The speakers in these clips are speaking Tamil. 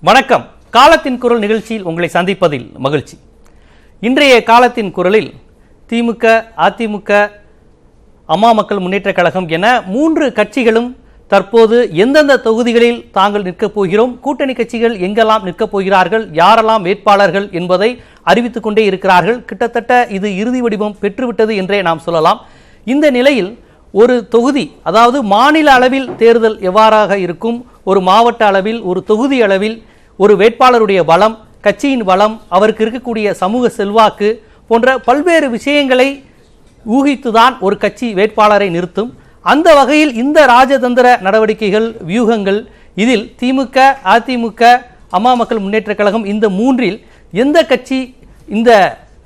வணக்கம். காலத்தின் குரல் நிகழ்ச்சியில் உங்களை சந்திப்பதில் மகிழ்ச்சி. இன்றைய காலத்தின் குரலில் திமுக, அதிமுக, அம்மா மக்கள் முன்னேற்ற கழகம் என 3 கட்சிகளும் தற்போது எந்தெந்த தொகுதிகளில் தாங்கள் நிற்கப் போகிறோம், கூட்டணி கட்சிகள் எங்கெல்லாம் நிற்கப் போகிறார்கள், யாரெல்லாம் வேட்பாளர்கள் என்பதை அறிவித்துக் கொண்டே இருக்கிறார்கள். கிட்டத்தட்ட இது இறுதி வடிவம் பெற்றுவிட்டது என்றே நாம் சொல்லலாம். இந்த நிலையில் ஒரு தொகுதி, அதாவது மாநில அளவில் தேர்தல் எவ்வாறாக இருக்கும், ஒரு மாவட்ட அளவில், ஒரு தொகுதி அளவில் ஒரு வேட்பாளருடைய பலம், கட்சியின் பலம், அவருக்கு இருக்கக்கூடிய சமூக செல்வாக்கு போன்ற பல்வேறு விஷயங்களை ஊகித்துதான் ஒரு கட்சி வேட்பாளரை நிறுத்தும். அந்த வகையில் இந்த ராஜதந்திர நடவடிக்கைகள், வியூகங்கள், இதில் திமுக, அதிமுக, அம்மா மக்கள் முன்னேற்ற கழகம் இந்த 3இல் எந்த கட்சி இந்த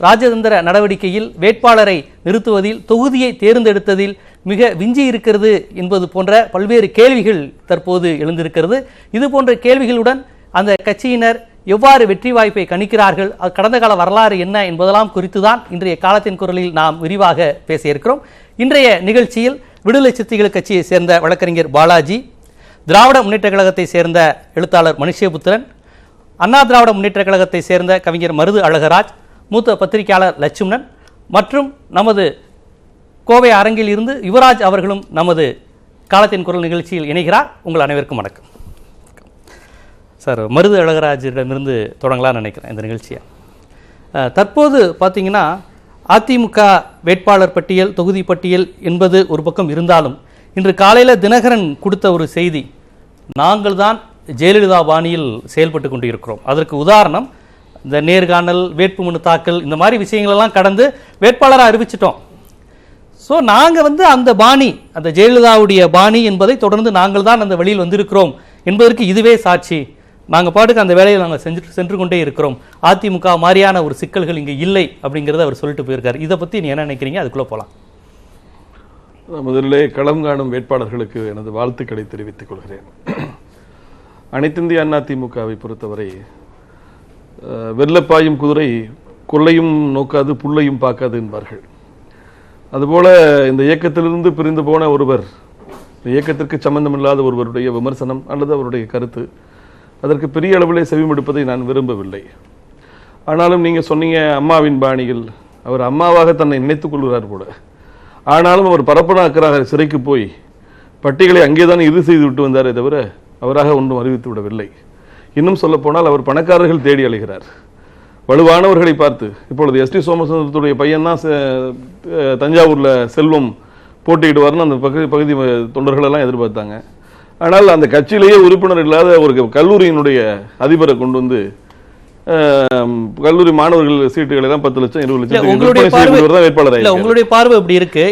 ராஜதந்திர நடவடிக்கையில் வேட்பாளரை நிறுத்துவதில், தொகுதியை தேர்ந்தெடுத்ததில் மிக விஞ்சி இருக்கிறது என்பது போன்ற பல்வேறு கேள்விகள் தற்போது எழுந்திருக்கிறது. இது போன்ற கேள்விகளுடன் அந்த கட்சியினர் எவ்வாறு வெற்றி வாய்ப்பை கணிக்கிறார்கள், கடந்த கால வரலாறு என்ன என்பதெல்லாம் குறித்துதான் இன்றைய காலத்தின் குரலில் நாம் விரிவாக பேச இருக்கிறோம். இன்றைய நிகழ்ச்சியில் விடுதலை சிறுத்தைகள் கட்சியை சேர்ந்த வழக்கறிஞர் பாலாஜி, திராவிட முன்னேற்ற கழகத்தை சேர்ந்த எழுத்தாளர் மனுஷேபுத்திரன், அண்ணா திராவிட முன்னேற்ற கழகத்தை சேர்ந்த கவிஞர் மருது அழகராஜ், மூத்த பத்திரிகையாளர் லட்சுமணன் மற்றும் நமது கோவை அரங்கில் இருந்து யுவராஜ் அவர்களும் நமது காலத்தின் குரல் நிகழ்ச்சியில் இணைகிறார். உங்கள் அனைவருக்கும் வணக்கம். சார், மருது அழகராஜிடமிருந்து தொடங்கலாம்னு நினைக்கிறேன் இந்த நிகழ்ச்சியை. தற்போது பார்த்தீங்கன்னா அதிமுக வேட்பாளர் பட்டியல், தொகுதி பட்டியல் என்பது ஒரு பக்கம் இருந்தாலும், இன்று காலையில் தினகரன் கொடுத்த ஒரு செய்தி, நாங்கள் தான் ஜெயலலிதா பாணியில் செயல்பட்டு கொண்டு இருக்கிறோம். அதற்கு உதாரணம் இந்த நேர்காணல், வேட்புமனு தாக்கல், இந்த மாதிரி விஷயங்களெல்லாம் கடந்து வேட்பாளராக அறிவிச்சிட்டோம். ஸோ நாங்கள் அந்த பாணி, அந்த ஜெயலலிதாவுடைய பாணி என்பதை தொடர்ந்து நாங்கள் தான் அந்த வழியில் வந்திருக்கிறோம் என்பதற்கு இதுவே சாட்சி. நாங்கள் பாட்டுக்கு அந்த வேலையை நாங்கள் சென்று கொண்டே இருக்கிறோம். அதிமுக மாதிரியான ஒரு சிக்கல்கள் இங்கே இல்லை அப்படிங்கிறத அவர் சொல்லிட்டு போயிருக்காரு. இதை பற்றி நீ என்ன நினைக்கிறீங்க? அதுக்குள்ளே போகலாம். முதலிலே களம் காணும் வேட்பாளர்களுக்கு எனது வாழ்த்துக்களை தெரிவித்துக் கொள்கிறேன். அனைத்திந்திய அண்ணா திமுகவை பொறுத்தவரை வெள்ளப்பாயும் குதிரை கொள்ளையும் நோக்காது புல்லையும் பார்க்காது என்பார்கள். அதுபோல இந்த இயக்கத்திலிருந்து பிரிந்து போன ஒருவர், இந்த இயக்கத்திற்கு சம்பந்தமில்லாத ஒருவருடைய விமர்சனம் அல்லது அவருடைய கருத்து, அதற்கு பெரிய அளவிலே செவிமடுப்பதை நான் விரும்பவில்லை. ஆனாலும் நீங்கள் சொன்னீங்க அம்மாவின் பாணியில், அவர் அம்மாவாக தன்னை நினைத்துக் கொள்கிறார் போல. ஆனாலும் அவர் பரப்பனாக்கராக சிறைக்கு போய் பட்டிகளை அங்கேதான் இறுதி செய்து விட்டு வந்தாரே தவிர அவராக ஒன்றும் அறிவித்து விடவில்லை. இன்னும் சொல்ல போனால் அவர் பணக்காரர்கள் தேடி அலைகிறார். வலுவானவர்களை பார்த்து, இப்பொழுது எஸ்டி சோமசுந்தரத்துடைய பையன் தான் தஞ்சாவூர்ல செல்வம் போட்டியிடுவார்னு அந்த பகுதி தொண்டர்கள் எல்லாம் எதிர்பார்த்தாங்க. ஆனால் அந்த கட்சியிலேயே உறுப்பினர் இல்லாத ஒரு கல்லூரியினுடைய அதிபரை கொண்டு வந்து கல்லூரி மாணவர்கள் சீட்டுகளை எல்லாம் 10 லட்சம் 20 லட்சம் வேட்பாளர். உங்களுடைய பார்வை எப்படி இருக்கு?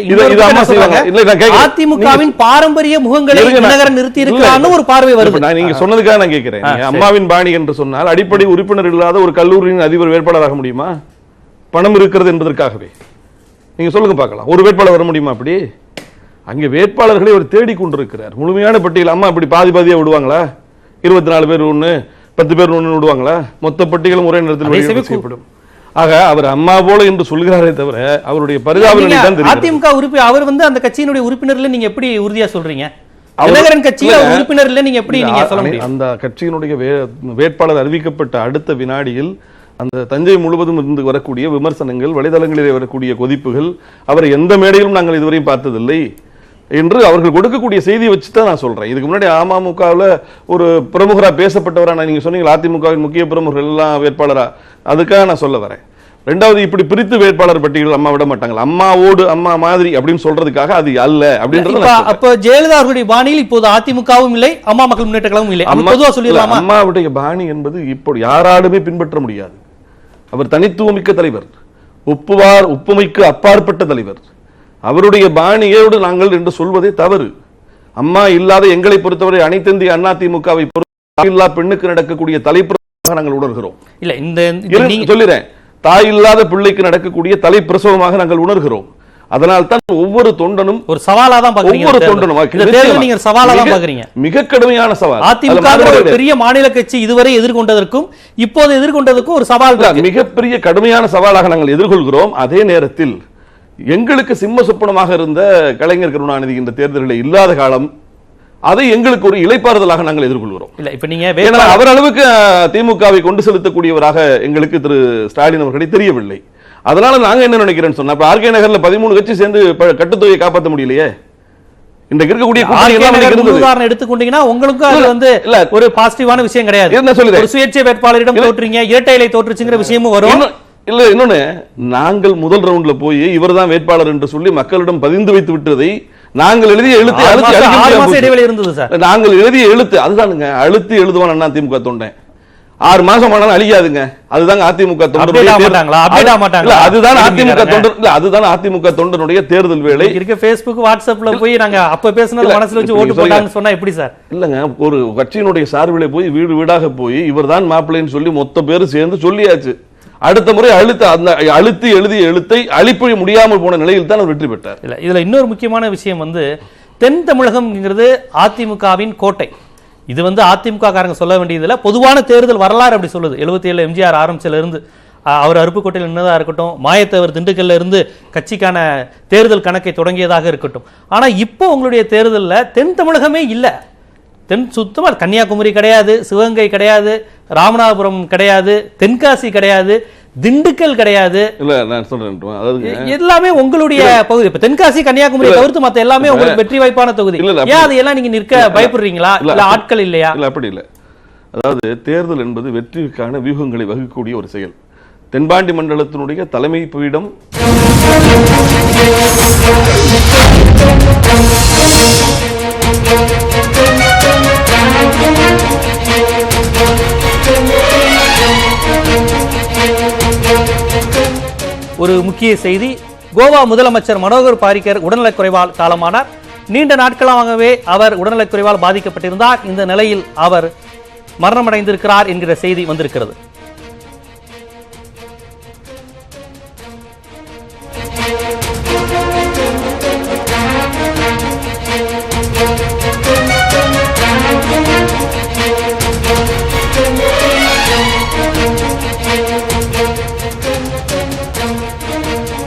அதிமுகவின் பாரம்பரிய முகங்களை நிறுத்தி இருக்கிறான்னு ஒரு பார்வை வருது. நீங்க சொன்னதுக்காக நான் கேட்கிறேன். அம்மாவின் பாணி என்று சொன்னால் அடிப்படை உறுப்பினர் இல்லாத ஒரு கல்லூரியின் அதிபர் வேட்பாளராக முடியுமா? பணம் இருக்கிறது என்பதற்காகவே நீங்க சொல்லுங்க பார்க்கலாம். ஒரு வேட்பாளர் வர முடியுமா? அப்படி அங்கே வேட்பாளர்களை அவர் தேடிக்கொண்டிருக்கிறார். முழுமையான பட்டியல் அம்மா அப்படி பாதி பாதியா விடுவாங்களா? 24 பேர் ஒண்ணு, 10 பேர் ஒன்று விடுவாங்களா? மொத்த பட்டியலும் ஒரே நேரத்தில் செய்யப்படும். ஆக அவர் அம்மா போல என்று சொல்கிறாரே தவிர அவருடைய பரிதாபங்களை தான் தெரியும். அதிமுக உறுப்பினர் அவர் அந்த கட்சியினுடைய உறுப்பினர்ல நீங்க எப்படி உறுதியா சொல்றீங்க? தினகரன் கட்சியில உறுப்பினர்ல நீங்க எப்படி நீங்க சொல்ல முடியும்? அந்த கட்சியினுடைய வேட்பாளர் அறிவிக்கப்பட்ட அடுத்த வினாடியில் அந்த தஞ்சை முழுவதும் இருந்து வரக்கூடிய விமர்சனங்கள், வலைதளங்களிலே வரக்கூடிய கொதிப்புகள், அவரை எந்த மேடையிலும் நாங்கள் இதுவரையும் பார்த்ததில்லை என்று அவர்கள் கொடுக்கக்கூடிய செய்தியை வச்சுதான் நான் சொல்றேன். இதுக்கு முன்னாடி அமமுகவில் ஒரு பிரமுகரா பேசப்பட்டவரா நீங்க சொன்னீங்க, அதிமுகவின் முக்கிய பிரமுகர்கள் எல்லாம் வேட்பாளரா, அதுக்காக நான் சொல்ல வரேன். ரெண்டாவது, இப்படி பிரித்து வேட்பாளர் பட்டியல் அம்மா விட மாட்டாங்க. அம்மாவோடு அம்மா மாதிரி அப்படின்னு சொல்றதுக்காக அது அல்ல அப்படின்றது. அப்ப ஜெயலலிதா அவர்களுடைய பாணியில் இப்போது அதிமுகவும் இல்லை, அம்மா மக்கள் முன்னேற்ற கழகமும் இல்லை. அம்மாவுடைய பாணி என்பது இப்போ யாராலுமே பின்பற்ற முடியாது. அவர் தனித்துவமிக்க தலைவர், ஒப்புமைக்கு அப்பாற்பட்ட தலைவர். அவருடைய பாணியோடு நாங்கள் என்று சொல்வதே தவறு. அம்மா இல்லாத எங்களை பொறுத்தவரை அனைத்திந்திய அண்ணா திமுகவை பொறுத்தவரை பெண்ணுக்கு நடக்கக்கூடிய தலைப்பிரசவமாக நாங்கள் உணர்கிறோம். இல்ல இந்த சொல்லிறேன், தாய் இல்லாத பிள்ளைக்கு நடக்கக்கூடிய தலைப்பிரசவமாக நாங்கள் உணர்கிறோம். அதனால் தான் ஒவ்வொரு தொண்டனும் ஒரு சவாலா தான் பாக்குறீங்க. ஒவ்வொரு தொண்டனும் நீங்க சவாலா தான் பாக்குறீங்க. மிக கடுமையான சவால். அதிமுக ஒரு பெரிய மாநில கட்சி இதுவரை எதிர்கொண்டதற்கும் இப்போது எதிர்கொண்டதற்கும் ஒரு சவால், மிகப்பெரிய கடுமையான சவாலாக நாங்கள் எதிர்கொள்கிறோம். அதே நேரத்தில் எங்களுக்கு சிம்ம சொப்பனமாக இருந்த கலைஞர் கருணாநிதி இந்த தேர்தல்களில் இல்லாத காலம் அதை எங்களுக்கு ஒரு இளைப்பாறுதலாக நாங்கள் எதிர்கொள்கிறோம். இல்ல இப்ப நீங்க அவர் அளவுக்கு திமுகவை கொண்டு செலுத்தக்கூடியவராக எங்களுக்கு திரு ஸ்டாலின் அவர்களை தெரியவில்லை. அதனால நாங்க என்ன நினைக்கிறேன்னு சொன்னா, ஆர்கே நகர்ல 13 கட்சி சேர்ந்து கட்டுத்தொகையை காப்பாற்ற முடியலையே. இன்றைக்கு இருக்கக்கூடிய உதாரணம் எடுத்துக்கொண்டீங்கன்னா உங்களுக்கு அது வந்து ஒரு பாசிட்டிவான விஷயம் கிடையாது. என்ன சொல்லுங்க, ஒரு சுயேட்சை வேட்பாளரிடம் தோற்றுறீங்க, இரட்டை இலை தோற்றுச்சுங்கிற விஷயமும் வரும். இல்ல இன்னொன்னு, நாங்கள் முதல் ரவுண்ட்ல போய் இவர்தான் வேட்பாளர் என்று சொல்லி மக்களிடம் பதிந்து வைத்து விட்டதை நாங்கள் எழுதிய எழுத்து இடைவெளி இருந்தது சார். நாங்கள் எழுதிய எழுத்து அதுதானுங்க, அழுத்தி எழுதுவான் அண்ணா திமுக தொண்டன். 6 மாசம் ஆனாலும் அழியாதுங்க. அதுதான் அதிமுக தொண்டனுடைய தொண்டனுடைய தேர்தல் வேலை. Facebook வாட்ஸ்அப்ல போய் நாங்க அப்ப பேசினது மனசுல வச்சு ஓட்டு போட்டாங்கன்னு சொன்னா எப்படி சார்? இல்லங்க, ஒரு கட்சியினுடைய சார்பிலே போய் வீடு வீடாக போய் இவர்தான் மாப்பிள்ளைன்னு சொல்லி மொத்த பேரும் சேர்ந்து சொல்லியாச்சு. அடுத்த முறை அழுத்தி எழுதிய எழுத்தை அழிப்பொழி முடியாமல் போன நிலையில் தான் அவர் வெற்றி பெற்றார். இல்ல இதுல இன்னொரு முக்கியமான விஷயம் வந்து தென் தமிழகம்ங்கிறது அதிமுகவின் கோட்டை. இது வந்து அதிமுக காரங்க சொல்ல வேண்டியதில்லை, பொதுவான தேர்தல் வரலாறு அப்படி சொல்லுது. 77 எம்ஜிஆர் ஆரம்பிச்சல இருந்து அவர் அருப்புக்கோட்டையில் நின்றதா இருக்கட்டும், மாயத்தேவர் திண்டுக்கல்ல இருந்து கட்சிக்கான தேர்தல் கணக்கை தொடங்கியதாக இருக்கட்டும். ஆனா இப்போ உங்களுடைய தேர்தலில் தென் தமிழகமே இல்லை. தென் சுத்தமாக கன்னியாகுமரி கிடையாது, சிவகங்கை கிடையாது, ராமநாதபுரம் கிடையாது, தென்காசி கிடையாது, திண்டுக்கல் கிடையாது. இல்ல நான் சொல்றேன், எல்லாமே உங்களுடைய பகுதி. இப்ப தென்காசி கன்னியாகுமரி தவிர்த்து மத்த எல்லாமே உங்களுக்கு வெற்றி வாய்ப்பான தொகுதி. ஏன் அதையெல்லாம் நீங்க நிற்க பயப்படுறீங்களா? இல்ல ஆட்கள் இல்லையா? இல்ல அப்படி இல்ல. அதாவது தேர்தல் என்பது வெற்றிக்கான வியூகங்களை வகுக்கக்கூடிய ஒரு செயல். தென்பாண்டி மண்டலத்தினுடைய தலைமை பீடம் ஒரு முக்கிய செய்தி, கோவா முதலமைச்சர் மனோகர் பாரிக்கர் உடல்நலக்குறைவால் காலமானார். நீண்ட நாட்களாகவே அவர் உடல்நலக்குறைவால் பாதிக்கப்பட்டிருந்தார். இந்த நிலையில் அவர் மரணமடைந்திருக்கிறார் என்கிற செய்தி வந்திருக்கிறது.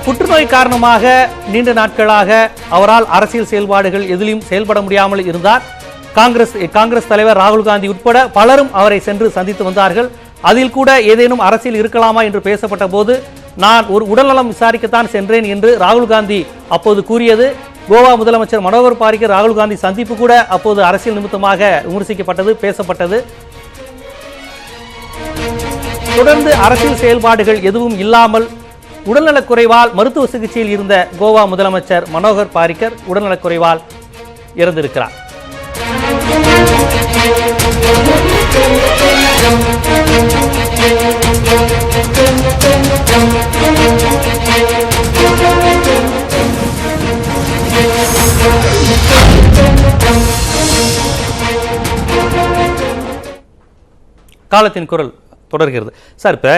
புற்றுநோய் காரணமாக நீண்ட நாட்களாக அவரால் அரசியல் செயல்பாடுகள் எதிலும் செயல்பட முடியாமல் இருந்தார். காங்கிரஸ் தலைவர் ராகுல் காந்தி உட்பட பலரும் அவரை சென்று சந்தித்து வந்தார்கள். அதில் கூட ஏதேனும் அரசியல் இருக்கலாமா என்று பேசப்பட்ட போது நான் ஒரு உடல்நலம் விசாரிக்கத்தான் சென்றேன் என்று ராகுல் காந்தி அப்போது கூறியது. கோவா முதலமைச்சர் மனோகர் பாரிக்கர் ராகுல் காந்தி சந்திப்பு கூட அப்போது அரசியல் நிமித்தமாக விமர்சிக்கப்பட்டது, பேசப்பட்டது. தொடர்ந்து அரசியல் செயல்பாடுகள் எதுவும் இல்லாமல் உடல்நலக்குறைவால் மருத்துவ சிகிச்சையில் இருந்த கோவா முதலமைச்சர் மனோகர் பாரிக்கர் உடல்நலக்குறைவால் இறந்திருக்கிறார். காலத்தின் குரல் தொடர்கிறது. சார், இப்போ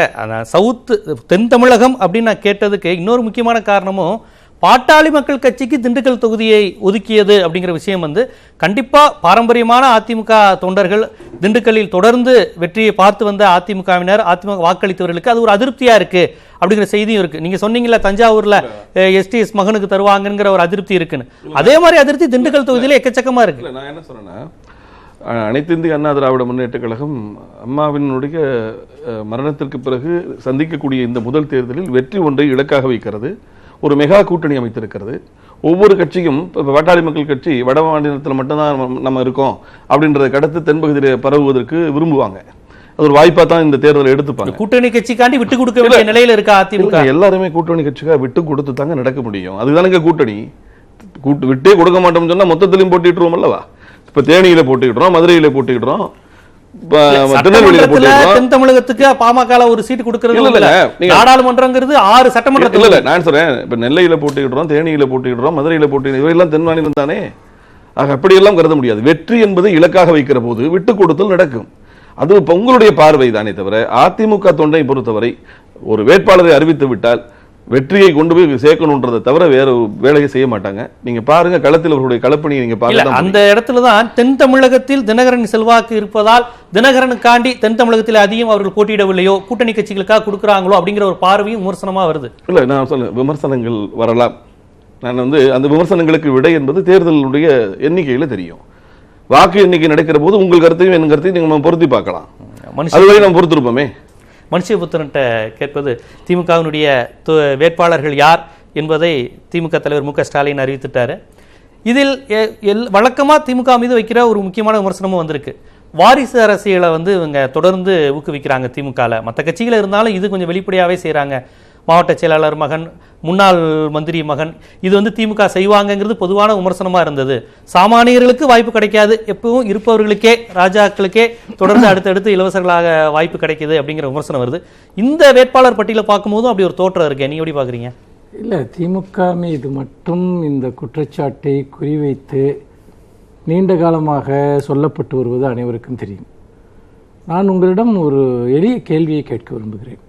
சவுத்து தென் தமிழகம் அப்படின்னு நான் கேட்டதுக்கு இன்னொரு முக்கியமான காரணமும் பாட்டாளி மக்கள் கட்சிக்கு திண்டுக்கல் தொகுதியை ஒதுக்கியது அப்படிங்கிற விஷயம் வந்து கண்டிப்பாக பாரம்பரியமான அதிமுக தொண்டர்கள் திண்டுக்கல்லில் தொடர்ந்து வெற்றியை பார்த்து வந்த அதிமுகவினர், அதிமுக வாக்களித்தவர்களுக்கு அது ஒரு அதிருப்தியாக இருக்குது அப்படிங்கிற செய்தியும் இருக்குது. நீங்கள் சொன்னீங்களா தஞ்சாவூரில் எஸ்டிஎஸ் மகனுக்கு தருவாங்கங்கிற ஒரு அதிருப்தி இருக்குன்னு, அதே மாதிரி அதிருப்தி திண்டுக்கல் தொகுதியில் எக்கச்சக்கமாக இருக்குது. நான் என்ன சொன்னேன்னா, அனைத்து இந்திய அண்ணா திராவிட முன்னேற்ற கழகம் அம்மாவினுடைய மரணத்திற்கு பிறகு சந்திக்கக்கூடிய இந்த முதல் தேர்தலில் வெற்றி ஒன்றை இலக்காக வைக்கிறது. ஒரு மெகா கூட்டணி அமைத்திருக்கிறது. ஒவ்வொரு கட்சியும் இப்போ பாட்டாளி மக்கள் கட்சி வட மாநிலத்தில் மட்டும்தான் நம்ம இருக்கோம் அப்படின்றத கடத்து தென்பகுதியில் பரவுவதற்கு விரும்புவாங்க. அது ஒரு வாய்ப்பா தான் இந்த தேர்தலை எடுத்துப்பாங்க. கூட்டணி கட்சிக்காண்டி விட்டு கொடுக்க வேண்டிய நிலையில இருக்கா அதிமுக? எல்லாருமே கூட்டணி கட்சிக்காக விட்டு கொடுத்து தாங்க நடக்க முடியும். அதுதானுங்க கூட்டணி. விட்டே கொடுக்க மாட்டோம்னு சொன்னா மொத்தத்திலையும் போட்டிட்டுருவோம் அல்லவா? இப்ப தேனியில போட்டுக்கிட்டோம், மதுரையில போட்டுக்கிட்டோம், தென் தமிழகத்துக்கு பாமக ஒரு சீட்டு கொடுக்கிறது நாடாளுமன்றங்கிறது 6 சட்டமன்றத்தில் இல்ல. நான் சொல்றேன், இப்ப நெல்லையில போட்டுக்கிட்டோம், தேனியில போட்டுக்கிட்டோம், மதுரையில போட்டு இவையெல்லாம் தென் மாநிலம் தானே. ஆக அப்படியெல்லாம் கருத முடியாது. வெற்றி என்பது இலக்காக வைக்கிற போது விட்டு கொடுத்தல் நடக்கும். அது உங்களுடைய பார்வை தானே தவிர அதிமுக தொண்டை பொறுத்தவரை ஒரு வேட்பாளரை அறிவித்து விட்டால் வெற்றியை கொண்டு போய் சேர்க்கணும்ன்றதை தவிர வேற வேலையை செய்ய மாட்டாங்க. நீங்க பாருங்க, களத்தில் அவர்களுடைய களப்பணியை நீங்க பாருங்க. அந்த இடத்துலதான் தென் தமிழகத்தில் தினகரன் செல்வாக்கு இருப்பதால் தினகரனுக்காண்டி தென் தமிழகத்தில் அதிகம் அவர்கள் போட்டியிடவில்லையோ, கூட்டணி கட்சிகளுக்காக கொடுக்குறாங்களோ அப்படிங்கிற ஒரு பார்வையும் விமர்சனமா வருது. இல்ல, நான் சொல்ல விமர்சனங்கள் வரலாம். நான் அந்த விமர்சனங்களுக்கு விடை என்பது தேர்தலுடைய எண்ணிக்கையில தெரியும். வாக்கு எண்ணிக்கை நடக்கிற போது உங்கள் கருத்தையும் என் கருத்தையும் நீங்க பொருத்தி பார்க்கலாம். அதுவரை நம்ம பொறுத்திருப்போமே. மனுஷபுத்திரன்ட்ட கேட்பது, திமுகவினுடைய வேட்பாளர்கள் யார் என்பதை திமுக தலைவர் மு.க. ஸ்டாலின் அறிவித்துட்டாரு. இதில் வழக்கமாக திமுக மீது வைக்கிற ஒரு முக்கியமான விமர்சனமும் வந்திருக்கு. வாரிசு அரசியலை இவங்க தொடர்ந்து ஊக்குவிக்கிறாங்க திமுகவில். மற்ற கட்சிகள் இருந்தாலும் இது கொஞ்சம் வெளிப்படையாகவே செய்கிறாங்க. மாவட்ட செயலாளர் மகன், முன்னாள் மந்திரி மகன், இது திமுக செய்வாங்கங்கிறது பொதுவான விமர்சனமாக இருந்தது. சாமானியர்களுக்கு வாய்ப்பு கிடைக்காது, எப்பவும் இருப்பவர்களுக்கே, ராஜாக்களுக்கே தொடர்ந்து அடுத்தடுத்து இலவசர்களாக வாய்ப்பு கிடைக்குது அப்படிங்கிற விமர்சனம் வருது. இந்த வேட்பாளர் பட்டியலை பார்க்கும்போதும் அப்படி ஒரு தோற்றம் இருக்கு. நீ எப்படி பார்க்குறீங்க? இல்லை, திமுக மீது மட்டும் இந்த குற்றச்சாட்டை குறிவைத்து நீண்ட காலமாக சொல்லப்பட்டு வருவது அனைவருக்கும் தெரியும். நான் உங்களிடம் ஒரு எளிய கேள்வியை கேட்க விரும்புகிறேன்.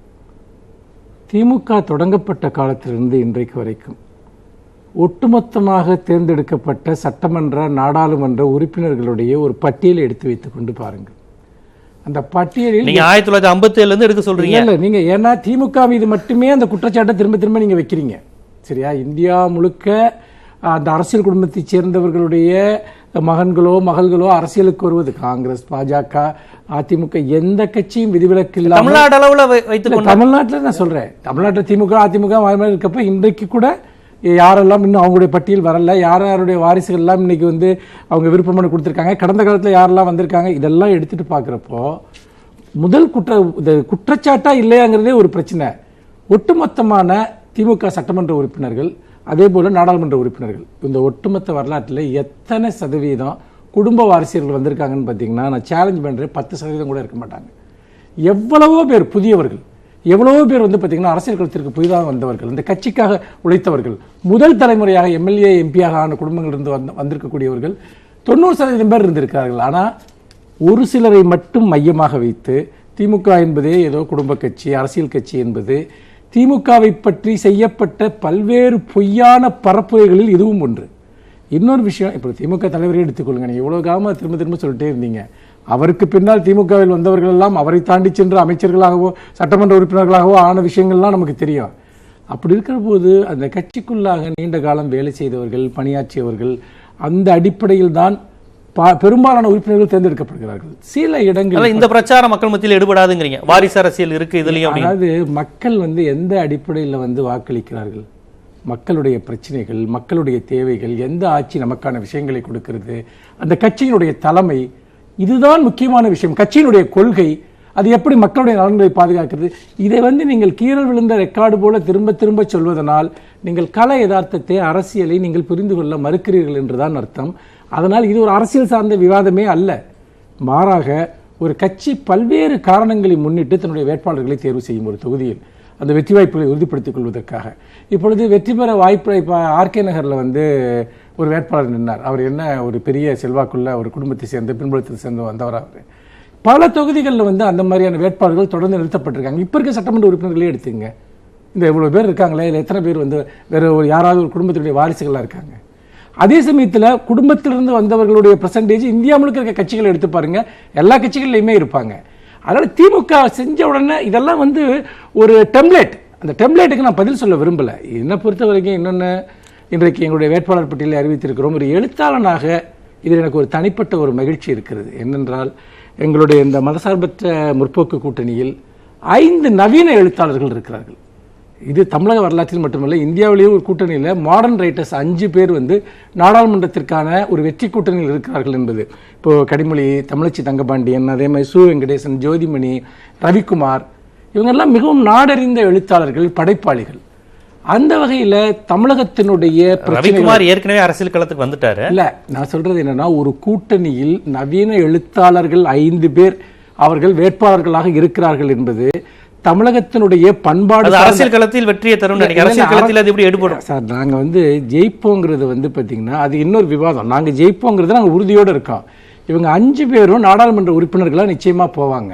திமுக தொடங்கப்பட்ட காலத்திலிருந்து இன்றைக்கு வரைக்கும் ஒட்டுமொத்தமாக தேர்ந்தெடுக்கப்பட்ட சட்டமன்ற நாடாளுமன்ற உறுப்பினர்களுடைய ஒரு பட்டியலை எடுத்து வைத்துக் கொண்டு பாருங்கள். அந்த பட்டியலில் 1957 எடுக்க சொல்றீங்க. இல்ல, நீங்க ஏன்னா திமுக மீது மட்டுமே அந்த குற்றச்சாட்டை திரும்ப திரும்ப நீங்க வைக்கிறீங்க. சரியா? இந்தியா முழுக்க அந்த அரசியல் குடும்பத்தை சேர்ந்தவர்களுடைய மகன்களோ மகள்களோ அரசியலுக்கு வருவது, காங்கிரஸ், பாஜக, அதிமுக, எந்த கட்சியும் விதிவிலக்கு இல்லாம தமிழ்நாடு அளவுல வைத்து தமிழ்நாட்டில் நான் சொல்றேன், தமிழ்நாட்டில் திமுக அதிமுக இருக்கப்ப இன்றைக்கு கூட யாரெல்லாம் இன்னும் அவங்களுடைய பட்டியல் வரல, யாருடைய வாரிசுகள் எல்லாம் இன்னைக்கு அவங்க விருப்பமனு கொடுத்துருக்காங்க, கடந்த காலத்தில் யாரெல்லாம் வந்திருக்காங்க, இதெல்லாம் எடுத்துட்டு பார்க்குறப்போ முதல் குற்றச்சாட்டா இல்லையாங்கிறதே ஒரு பிரச்சனை. ஒட்டுமொத்தமான திமுக சட்டமன்ற உறுப்பினர்கள், அதே போல நாடாளுமன்ற உறுப்பினர்கள், இந்த ஒட்டுமொத்த வரலாற்றில் எத்தனை சதவீதம் குடும்ப வாரிசுகள் வந்திருக்காங்கன்னு பார்த்தீங்கன்னா, நான் சேலஞ்ச் பண்ணுறேன், 10% கூட இருக்க மாட்டாங்க. எவ்வளவோ பேர் புதியவர்கள், எவ்வளவோ பேர் பார்த்தீங்கன்னா அரசியல் களத்திற்கு புதிதாக வந்தவர்கள், இந்த கட்சிக்காக உழைத்தவர்கள், முதல் தலைமுறையாக எம்எல்ஏ எம்பியாக ஆன குடும்பங்களிலிருந்து வந்திருக்கக்கூடியவர்கள் 90% பேர் இருந்திருக்கிறார்கள். ஆனால் ஒரு சிலரை மட்டும் மையமாக வைத்து திமுக என்பதே ஏதோ குடும்ப கட்சி, அரசியல் கட்சி என்பது திமுகவை பற்றி செய்யப்பட்ட பல்வேறு பொய்யான பரப்புரைகளில் இதுவும் ஒன்று. இன்னொரு விஷயம், இப்போ திமுக தலைவரை எடுத்துக்கொள்ளுங்க. நீங்கள் இவ்வளோ காலமாக திரும்ப திரும்ப சொல்லிட்டே இருந்தீங்க, அவருக்கு பின்னால் திமுகவில் வந்தவர்கள் எல்லாம் அவரை தாண்டி சென்று அமைச்சர்களாகவோ சட்டமன்ற உறுப்பினர்களாகவோ ஆன விஷயங்கள்லாம் நமக்கு தெரியும். அப்படி இருக்கிற போது அந்த கட்சிக்குள்ளாக நீண்ட காலம் வேலை செய்தவர்கள், பணியாற்றியவர்கள், அந்த அடிப்படையில் தான் பெரும்பாலான உறுப்பினர்கள் தேர்ந்தெடுக்கப்படுகிறார்கள். சில இடங்கள் இந்த பிரச்சாரம் மக்கள் மத்தியில் ஈடுபடாதுங்கிறீங்க. வாரிசு அரசியல் இருக்கு இதுலயும். அதாவது மக்கள் எந்த அடிப்படையில் வாக்களிக்கிறார்கள், மக்களுடைய பிரச்சனைகள், மக்களுடைய தேவைகள், எந்த ஆட்சி நமக்கான விஷயங்களை கொடுக்கிறது, அந்த கட்சியினுடைய தலைமை, இதுதான் முக்கியமான விஷயம். கட்சியினுடைய கொள்கை, அது எப்படி மக்களுடைய நலன்களை பாதுகாக்கிறது, இதை நீங்கள் கீழல் விழுந்த ரெக்கார்டு போல திரும்ப திரும்ப சொல்வதனால் நீங்கள் கள யதார்த்தத்தை, அரசியலை நீங்கள் புரிந்து கொள்ள மறுக்கிறீர்கள் என்றுதான் அர்த்தம். அதனால் இது ஒரு அரசியல் சார்ந்த விவாதமே அல்ல. மாறாக ஒரு கட்சி பல்வேறு காரணங்களை முன்னிட்டு தன்னுடைய வேட்பாளர்களை தேர்வு செய்யும் ஒரு தொகுதியில் அந்த வெற்றி வாய்ப்புகளை உறுதிப்படுத்திக் கொள்வதற்காக. இப்பொழுது வெற்றி பெற வாய்ப்பு இப்போ ஆர்கே நகரில் ஒரு வேட்பாளர் நின்றார். அவர் என்ன ஒரு பெரிய செல்வாக்குள்ள ஒரு குடும்பத்தை சேர்ந்த பின்புலத்தை சேர்ந்து வந்தவர். அவர் பல தொகுதிகளில் அந்த மாதிரியான வேட்பாளர்கள் தொடர்ந்து நிறுத்தப்பட்டிருக்காங்க. இப்போ இருக்க சட்டமன்ற உறுப்பினர்களே எடுத்துங்க, இந்த இவ்வளோ பேர் இருக்காங்களே, இல்லை எத்தனை பேர் வேற ஒரு யாராவது ஒரு குடும்பத்தினுடைய வாரிசுகளாக இருக்காங்க. அதே சமயத்தில் குடும்பத்திலிருந்து வந்தவர்களுடைய பெர்சன்டேஜ் இந்தியா முழுக்க இருக்க கட்சிகளை எடுத்து பாருங்க, எல்லா கட்சிகள்லையுமே இருப்பாங்க. அதனால திமுக செஞ்ச உடனே இதெல்லாம் ஒரு டெம்ப்ளேட். அந்த டெம்ப்ளேட்டுக்கு நான் பதில் சொல்ல விரும்பல. என்னை பொறுத்த வரைக்கும் இன்னொன்று, இன்றைக்கு எங்களுடைய வேட்பாளர் பட்டியலை அறிவித்திருக்கிறோம். ஒரு எழுத்தாளனாக இதில் எனக்கு ஒரு தனிப்பட்ட ஒரு மகிழ்ச்சி இருக்கிறது. என்னென்றால், எங்களுடைய இந்த மதசார்பற்ற முற்போக்கு கூட்டணியில் 5 நவீன எழுத்தாளர்கள் இருக்கிறார்கள். இது தமிழக வரலாற்றில் மட்டுமல்ல, இந்தியாவிலேயே ஒரு கூட்டணியில் மாடர்ன் ரைட்டர்ஸ் 5 பேர் நாடாளுமன்றத்திற்கான ஒரு வெற்றி கூட்டணியில் இருக்கிறார்கள் என்பது. இப்போ கனிமொழி, தமிழச்சி தங்கபாண்டியன், அதே மாதிரி சு வெங்கடேசன், ஜோதிமணி, ரவிக்குமார், இவங்கெல்லாம் மிகவும் நாடறிந்த எழுத்தாளர்கள், படைப்பாளிகள். அந்த வகையில தமிழகத்தினுடைய ரவிக்குமார் ஏற்கனவே அரசியல் களத்துக்கு வந்துட்டாரு. இல்ல, நான் சொல்றது என்னன்னா, ஒரு கூட்டணியில் நவீன எழுத்தாளர்கள் 5 பேர் அவர்கள் வேட்பாளர்களாக இருக்கிறார்கள் என்பது தமிழகத்தினுடைய பண்பாடு. அரசியல் களத்தில் வெற்றியை தரும். அரசியல் களத்தில் அது எப்படி எடுபடும் சார்? நாங்க ஜெயிப்போங்கிறது பாத்தீங்கன்னா அது இன்னொரு விவாதம். நாங்க ஜெயிப்போங்கிறது நாங்க உறுதியோடு இருக்கோம். இவங்க 5 பேரும் நாடாளுமன்ற உறுப்பினர்களா நிச்சயமா போவாங்க.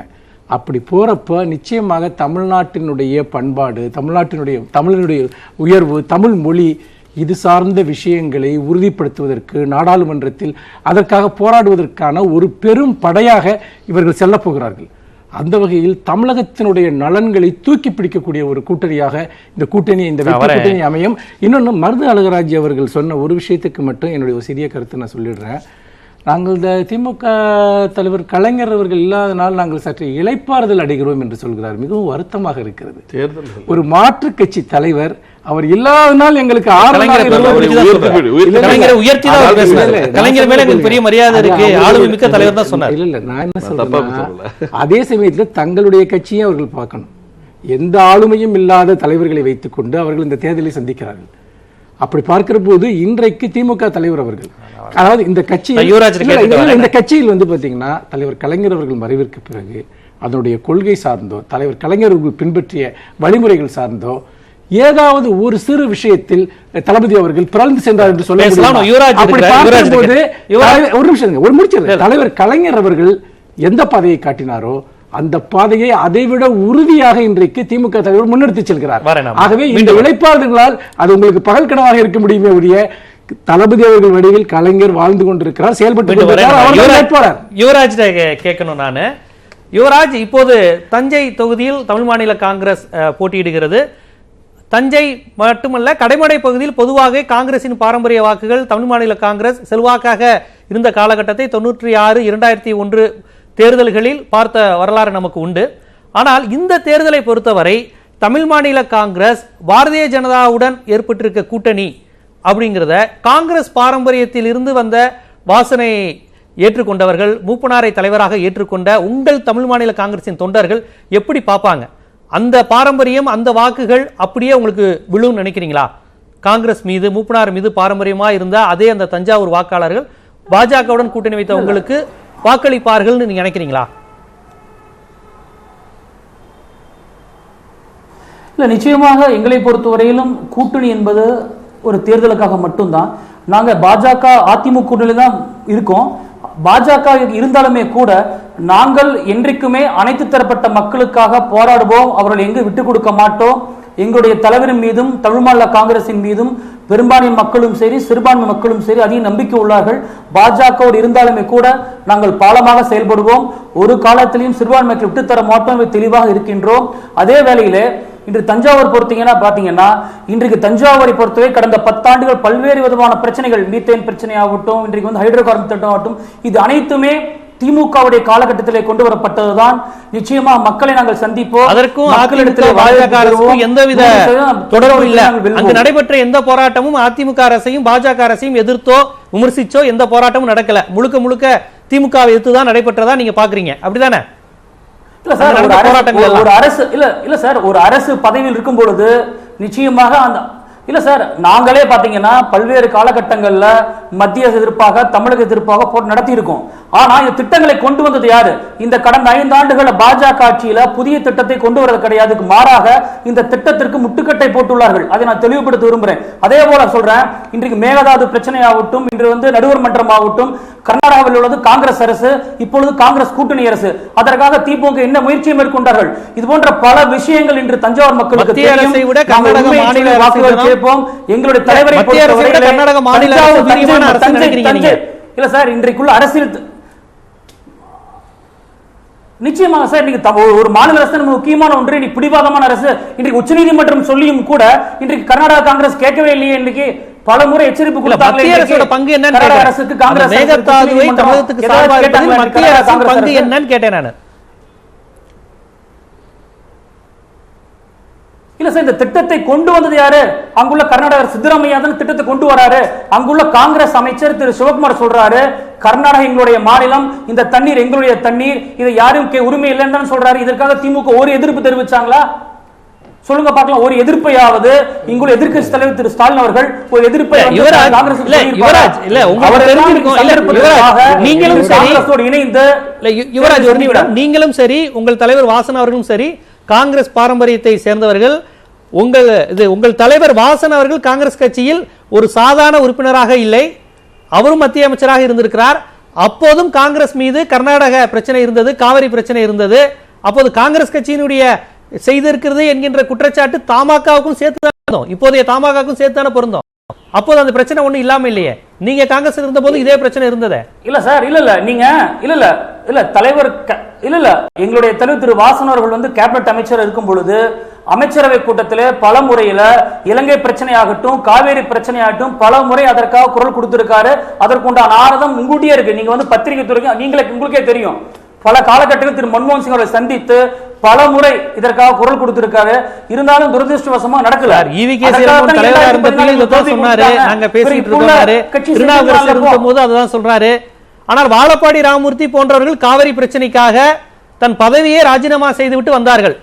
அப்படி போறப்ப நிச்சயமாக தமிழ்நாட்டினுடைய பண்பாடு, தமிழினுடைய உயர்வு, தமிழ் மொழி, இது சார்ந்த விஷயங்களை உறுதிப்படுத்துவதற்கு நாடாளுமன்றத்தில் அதற்காக போராடுவதற்கான ஒரு பெரும் படையாக இவர்கள் செல்ல போகிறார்கள். அந்த வகையில் தமிழகத்தினுடைய நலன்களை தூக்கி பிடிக்கக்கூடிய ஒரு கூட்டணியாக இந்த கூட்டணி, இந்த வெற்றி கூட்டணி அமையும். இன்னொன்று, மருது அழகராஜ் அவர்கள் சொன்ன ஒரு விஷயத்துக்கு மட்டும் என்னுடைய ஒரு சிறிய கருத்தை நான் சொல்லிடுறேன். நாங்கள் இந்த திமுக தலைவர் கலைஞர் அவர்கள் இல்லாதனால் நாங்கள் சற்று இளைப்பாறுதல் அடைகிறோம் என்று சொல்கிறார். மிகவும் வருத்தமாக இருக்கிறது. தேர்தல் ஒரு மாற்று கட்சி தலைவர் அவர் இல்லாதனால் எங்களுக்கு அதே சமயத்தில் தங்களுடைய கட்சியை அவர்கள் பார்க்கணும். எந்த ஆளுமையும் இல்லாத தலைவர்களை வைத்துக் கொண்டு அவர்கள் இந்த தேர்தலை சந்திக்கிறார்கள். அப்படி பார்க்கிற போது இன்றைக்கு திமுக தலைவர் அவர்கள், அதாவது இந்த கட்சியில் வந்து பாத்தீங்கன்னா தலைவர் கலைஞர் அவர்கள் மறைவிற்கு பிறகு அதனுடைய கொள்கை சார்ந்தோ தலைவர் கலைஞர் அவர்கள் பின்பற்றிய வழிமுறைகள் சார்ந்தோ ஏதாவது ஒரு சிறு விஷயத்தில் தளபதி அவர்கள் பிறந்து சென்றார் என்று சொல்ல ஒரு நிமிஷம் தலைவர் கலைஞர் அவர்கள் எந்த பாதையை காட்டினாரோ அந்த பாதையை அதைவிட உறுதியாக இன்றைக்கு திமுக தலைவர் முன்னெடுத்து செல்கிறார். ஆகவே இந்த இளைப்பாறுதல்களால் அது உங்களுக்கு பகல் கனவாக இருக்க முடியுமே உரிய தளபதி அவர்கள் வடிவில் கலைஞர் வாழ்ந்து கொண்டிருக்கிறார், செயல்பட்டு. யுவராஜ் கேட்கணும் நானு. யுவராஜ், இப்போது தஞ்சை தொகுதியில் தமிழ் மாநில காங்கிரஸ் போட்டியிடுகிறது. தஞ்சை மட்டுமல்ல, கடைமடை பகுதியில் பொதுவாக காங்கிரசின் பாரம்பரிய வாக்குகள் தமிழ் மாநில காங்கிரஸ் செல்வாக்காக இருந்த காலகட்டத்தை 96, 2001 தேர்தல்களில் பார்த்த வரலாறு நமக்கு உண்டு. ஆனால் இந்த தேர்தலை பொறுத்தவரை தமிழ் மாநில காங்கிரஸ் பாரதிய ஜனதாவுடன் ஏற்பட்டிருக்க கூட்டணி அப்படிங்கிறத காங்கிரஸ் பாரம்பரியத்தில் இருந்து வந்த வாசனை ஏற்றுக்கொண்டவர்கள், மூப்பனாரை தலைவராக ஏற்றுக்கொண்ட உங்கள் தமிழ் மாநில காங்கிரசின் தொண்டர்கள் எப்படி பார்ப்பாங்க? அந்த பாரம்பரியம், அந்த வாக்குகள் அப்படியே உங்களுக்கு விழும் நினைக்கிறீங்களா? காங்கிரஸ் மீது, மூப்பனார் மீது பாரம்பரியமா இருந்த அதே அந்த தஞ்சாவூர் வாக்காளர்கள் பாஜகவுடன் கூட்டணி வைத்த உங்களுக்கு வாக்களிப்பார்கள் நீங்க நினைக்கிறீங்களா? இல்ல, நிச்சயமாக எங்களை பொறுத்தவரையிலும் கூட்டணி என்பது ஒரு தேர்தலுக்காக மட்டும்தான். நாங்க பாஜக அதிமுக கூட்டணியில தான் இருக்கோம். பாஜக இருந்தாலுமே கூட நாங்கள் என்றைக்குமே அனைத்து தரப்பட்ட மக்களுக்காக போராடுவோம். அவர்கள் எங்கு விட்டுக் கொடுக்க மாட்டோம். எங்களுடைய தலைவரின் மீதும் தமிழ் மாநில காங்கிரசின் மீதும் பெரும்பான்மை மக்களும் சரி, சிறுபான்மை மக்களும் சரி அதிக நம்பிக்கை உள்ளார்கள். பாஜகவோடு இருந்தாலுமே கூட நாங்கள் பாலமாக செயல்படுவோம். ஒரு காலத்திலையும் சிறுபான்மை மக்கள் விட்டுத்தர மாட்டோம், தெளிவாக இருக்கின்றோம். அதே வேளையிலே இன்று தஞ்சாவூர் பாத்தீங்கன்னா இன்றைக்கு தஞ்சாவூரை பொறுத்தவரை கடந்த 10 ஆண்டுகள் பல்வேறு விதமான பிரச்சனைகள், மீத்தேன் பிரச்சனை ஆகட்டும், இன்றைக்கு வந்து ஹைட்ரோ கார்பன் திட்டம் ஆகட்டும், இது அனைத்துமே திமுகவுடைய காலகட்டத்திலே கொண்டு வரப்பட்டதுதான். நிச்சயமா மக்களை நாங்கள் சந்திப்போம். அதற்கும் எந்தவித தொடர்பும் இல்லை. அங்கு நடைபெற்ற எந்த போராட்டமும் அதிமுக அரசையும் பாஜக அரசையும் எதிர்த்தோ விமர்சிச்சோ எந்த போராட்டமும் நடக்கல. முழுக்க முழுக்க திமுக எதிர்த்து தான் நடைபெற்றதா நீங்க பாக்குறீங்க, அப்படிதானே? ஒரு அரசு பதவியில் இருக்கும் பொழுது நிச்சயமாக அந்த இல்ல சார், நாங்களே பாத்தீங்கன்னா பல்வேறு காலகட்டங்கள்ல மத்திய எதிர்ப்பாக, தமிழக எதிர்ப்பாக போட்டு நடத்தி இருக்கோம். ஆனா இந்த திட்டங்களை கொண்டு வந்தது யாரு? இந்த கடந்த 5 ஆண்டுகள பாஜக ஆட்சியில புதிய திட்டத்தை கொண்டு வரது கிடையாது. மாறாக இந்த திட்டத்திற்கு முட்டுக்கட்டை போட்டுள்ளார்கள். அதை நான் தெளிவுபடுத்த விரும்புறேன். அதே போல சொல்றேன், இன்றைக்கு மேகதாது பிரச்சனை ஆகட்டும், இன்று வந்து நடுவர் மன்றம் ஆகட்டும், கர்நாடகாவில் உள்ளது காங்கிரஸ் அரசு, இப்பொழுது காங்கிரஸ் கூட்டணி அரசு. அதற்காக திமுக என்ன முயற்சியை மேற்கொண்டார்கள்? இது போன்ற பல விஷயங்கள் இன்று தஞ்சாவூர் மக்களுக்கு எங்களுடைய தலைவரை இல்ல சார், இன்றைக்குள்ள அரசியல் நிச்சயமாக சார், இன்னைக்கு ஒரு மாநில அரசு முக்கியமான ஒன்று, இன்னைக்கு பிடிவாதமான அரசு. இன்றைக்கு உச்சநீதிமன்றம் சொல்லியும் கூட இன்றைக்கு கர்நாடகா காங்கிரஸ் கேட்கவே இல்லையே. இன்றைக்கு பல முறை எச்சரிப்பு கொடுத்தாங்க. பங்கு என்னன்னு அரசுக்கு காங்கிரஸ் மேகதாதுவை தமிழகத்துக்கு சார்பாக இருப்பதில் மத்திய அரசின் பங்கு என்னன்னு கேட்டேன் நான். இல்ல சார், இந்த திட்டத்தை கொண்டு வந்தது யாரு? அங்குள்ள கர்நாடக சித்தராமையா தான் திட்டத்தை கொண்டு வராரு. அங்குள்ள காங்கிரஸ் அமைச்சர் திரு சிவகுமார் சொல்றாரு, கர்நாடகா எங்களுடைய மாநிலம், இந்த தண்ணீர் எங்களுடைய தண்ணீர், இதை யாரும் உரிமை இல்லைன்னு சொல்றாரு. இதற்காக திமுக ஒரு எதிர்ப்பு தெரிவிச்சாங்களா? சொல்லுங்க பார்க்கலாம். ஒரு எதிர்ப்பையாவது இங்குள்ள எதிர்க்கட்சி தலைவர் திரு ஸ்டாலின் அவர்கள் ஒரு எதிர்ப்பை நீங்களும் சரி, உங்கள் தலைவர் வாசன் அவர்களும் சரி காங்கிரஸ் பாரம்பரியத்தை சேர்ந்தவர்கள். உங்கள் தலைவர் வாசன் அவர்கள் காங்கிரஸ் கட்சியில் ஒரு சாதாரண உறுப்பினராக இல்லை, அவரும் மத்திய அமைச்சராக இருந்திருக்கிறார். அப்போதும் காங்கிரஸ் மீது கர்நாடக பிரச்சனை இருந்தது, காவிரி பிரச்சனை இருந்தது. அப்போது காங்கிரஸ் கட்சியினுடைய செய்திருக்கிறது என்கின்ற குற்றச்சாட்டு தமாகவுக்கும் சேர்த்து, இப்போதைய தமாகவுக்கும் சேர்த்தான பொருந்தோம். அப்போது அந்த பிரச்சனை ஒண்ணு இல்லாம இல்லையே. நீங்க காங்கிரஸ் இருந்த போது இதே பிரச்சனை இருந்ததே. இல்ல சார், இல்ல நீங்க இல்ல தலைவர் இல்ல எங்களுடைய தலைவர் திரு வாசன் அவர்கள் வந்து கேபினட் அமைச்சர் இருக்கும் பொழுது அமைச்சரவை கூட்டத்திலே பல முறையில இலங்கை பிரச்சனையாகட்டும் காவேரி பிரச்சனையாகட்டும் பல முறை அதற்காக குரல் கொடுத்திருக்காரு. அதற்குண்டான ஆரதம் உங்கூட்டியே இருக்கு. நீங்க வந்து பத்திரிகை துறைக்கு உங்களுக்கே தெரியும், பல காலகட்டத்தில் திரு மன்மோகன் சிங் அவர்களை சந்தித்து பல முறை இதற்காக குரல் கொடுத்திருக்காரு. இருந்தாலும் துரதிருஷ்டவசமா நடக்கல. ஆனால் வாழப்பாடி ராமமூர்த்தி போன்றவர்கள் காவிரி பிரச்சனைக்காக தன் பதவியை ராஜினாமா செய்துவிட்டு வந்தார்கள்,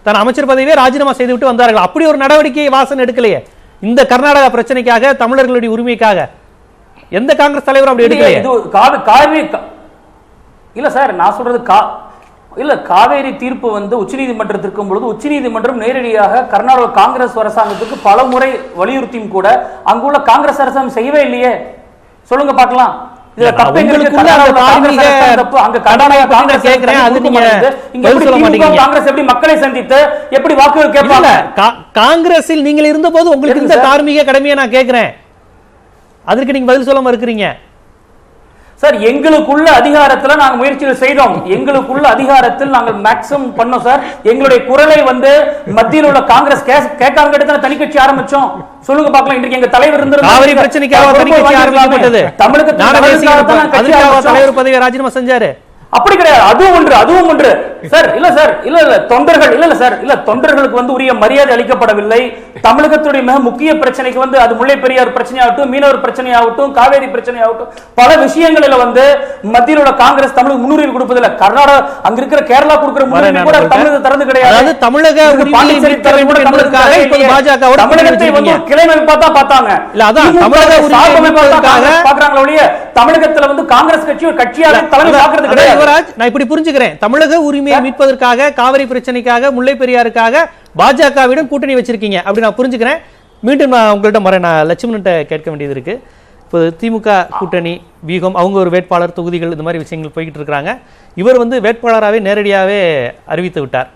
தன் அமைச்சர் பதவியை ராஜினாமா செய்துவிட்டு வந்தார்கள். அப்படி ஒரு நடவடிக்கையை வாசன் எடுக்கலையே. இந்த கர்நாடகா பிரச்சனைக்காக, தமிழர்களுடைய உரிமைக்காக எந்த காங்கிரஸ் தலைவரும் அப்படி எடுக்கலையே. இல்ல சார், நான் சொல்றது இல்ல, காவேரி தீர்ப்பு வந்து உச்சநீதிமன்றத்திற்கு இருக்கும் பொழுது உச்சநீதிமன்றம் நேரடியாக கர்நாடக காங்கிரஸ் அரசாங்கத்துக்கு பல முறை வலியுறுத்தியும் கூட அங்குள்ள காங்கிரஸ் அரசாங்கம் செய்யவே இல்லையே. சொல்லுங்க பார்க்கலாம். மக்களை சந்தித்து எப்படி வாக்குகள் கேட்பாங்க? காங்கிரஸில் நீங்கள் இருந்த போது உங்களுக்கு இந்த தார்மீக கடமையை நான் கேட்கிறேன், அதற்கு நீங்க பதில் சொல்லாம இருக்கிறீங்க. சார், எங்களுக்குள்ள அதிகாரத்துல நாங்க முயற்சிகள் செய்தோம், எங்களுக்குள்ள அதிகாரத்தில் நாங்கள் மேக்ஸிமம் பண்ணோம் சார். எங்களுடைய குரலை வந்து மத்தியில் உள்ள காங்கிரஸ் கேட்காம கிட்ட தனி கட்சி ஆரம்பிச்சோம். சொல்லுங்க பார்க்கலாம். இன்றைக்கு எங்க தலைவர் காவிரி பிரச்சனைக்காக தனி கட்சி ஆரம்பிக்கப்பட்டது. தலைவர் பதவியை ராஜினாமா செஞ்சாரு. அப்படி கிடையாது. அதுவும் ஒன்று சார். இல்ல சார், இல்ல தொண்டர்கள் இல்ல சார், இல்ல தொண்டர்களுக்கு வந்து உரிய மரியாதை அளிக்கப்படவில்லை. தமிழகத்துடைய மிக முக்கிய பிரச்சனைக்கு வந்து அது முல்லை பெரியார் பிரச்சனையாகட்டும், மீனவர் பிரச்சனையாகட்டும், காவேரி பிரச்சனையாகட்டும் பல விஷயங்களில வந்து மத்தியில் உள்ள காங்கிரஸ் தமிழுக்கு முன்னுரிமை கொடுப்பதில்லை. கர்நாடகா அங்க இருக்கிற கேரளா கொடுக்கிற முன்னுரிமை கூட தமிழக திறந்து கிடையாது. தமிழக தமிழகத்தை வந்து கிளை அமைப்பா தான் பார்த்தாங்க. பாக்குறாங்களே ஒழிய தமிழகத்துல வந்து காங்கிரஸ் கட்சி ஒரு கட்சியாக தலைமை பார்க்கிறது கிடையாது. நான் இப்படி புரிஞ்சுக்கிறேன், தமிழக உரிமையை மீட்பதற்காக, காவிரி பிரச்சனைக்காக, முல்லை பெரியாருக்காக பாஜகவிடம் கூட்டணி வச்சிருக்கீங்க அப்படி நான் புரிஞ்சுக்கிறேன். மீண்டும் நான் உங்கள்கிட்ட நான் லட்சுமணன்ட்ட கேட்க வேண்டியது இருக்கு. இப்போ திமுக கூட்டணி வியூகம், அவங்க ஒரு வேட்பாளர், தொகுதிகள், இந்த மாதிரி விஷயங்கள் போய்கிட்டு இருக்கிறாங்க. இவர் வந்து வேட்பாளராகவே நேரடியாகவே அறிவித்து விட்டார்.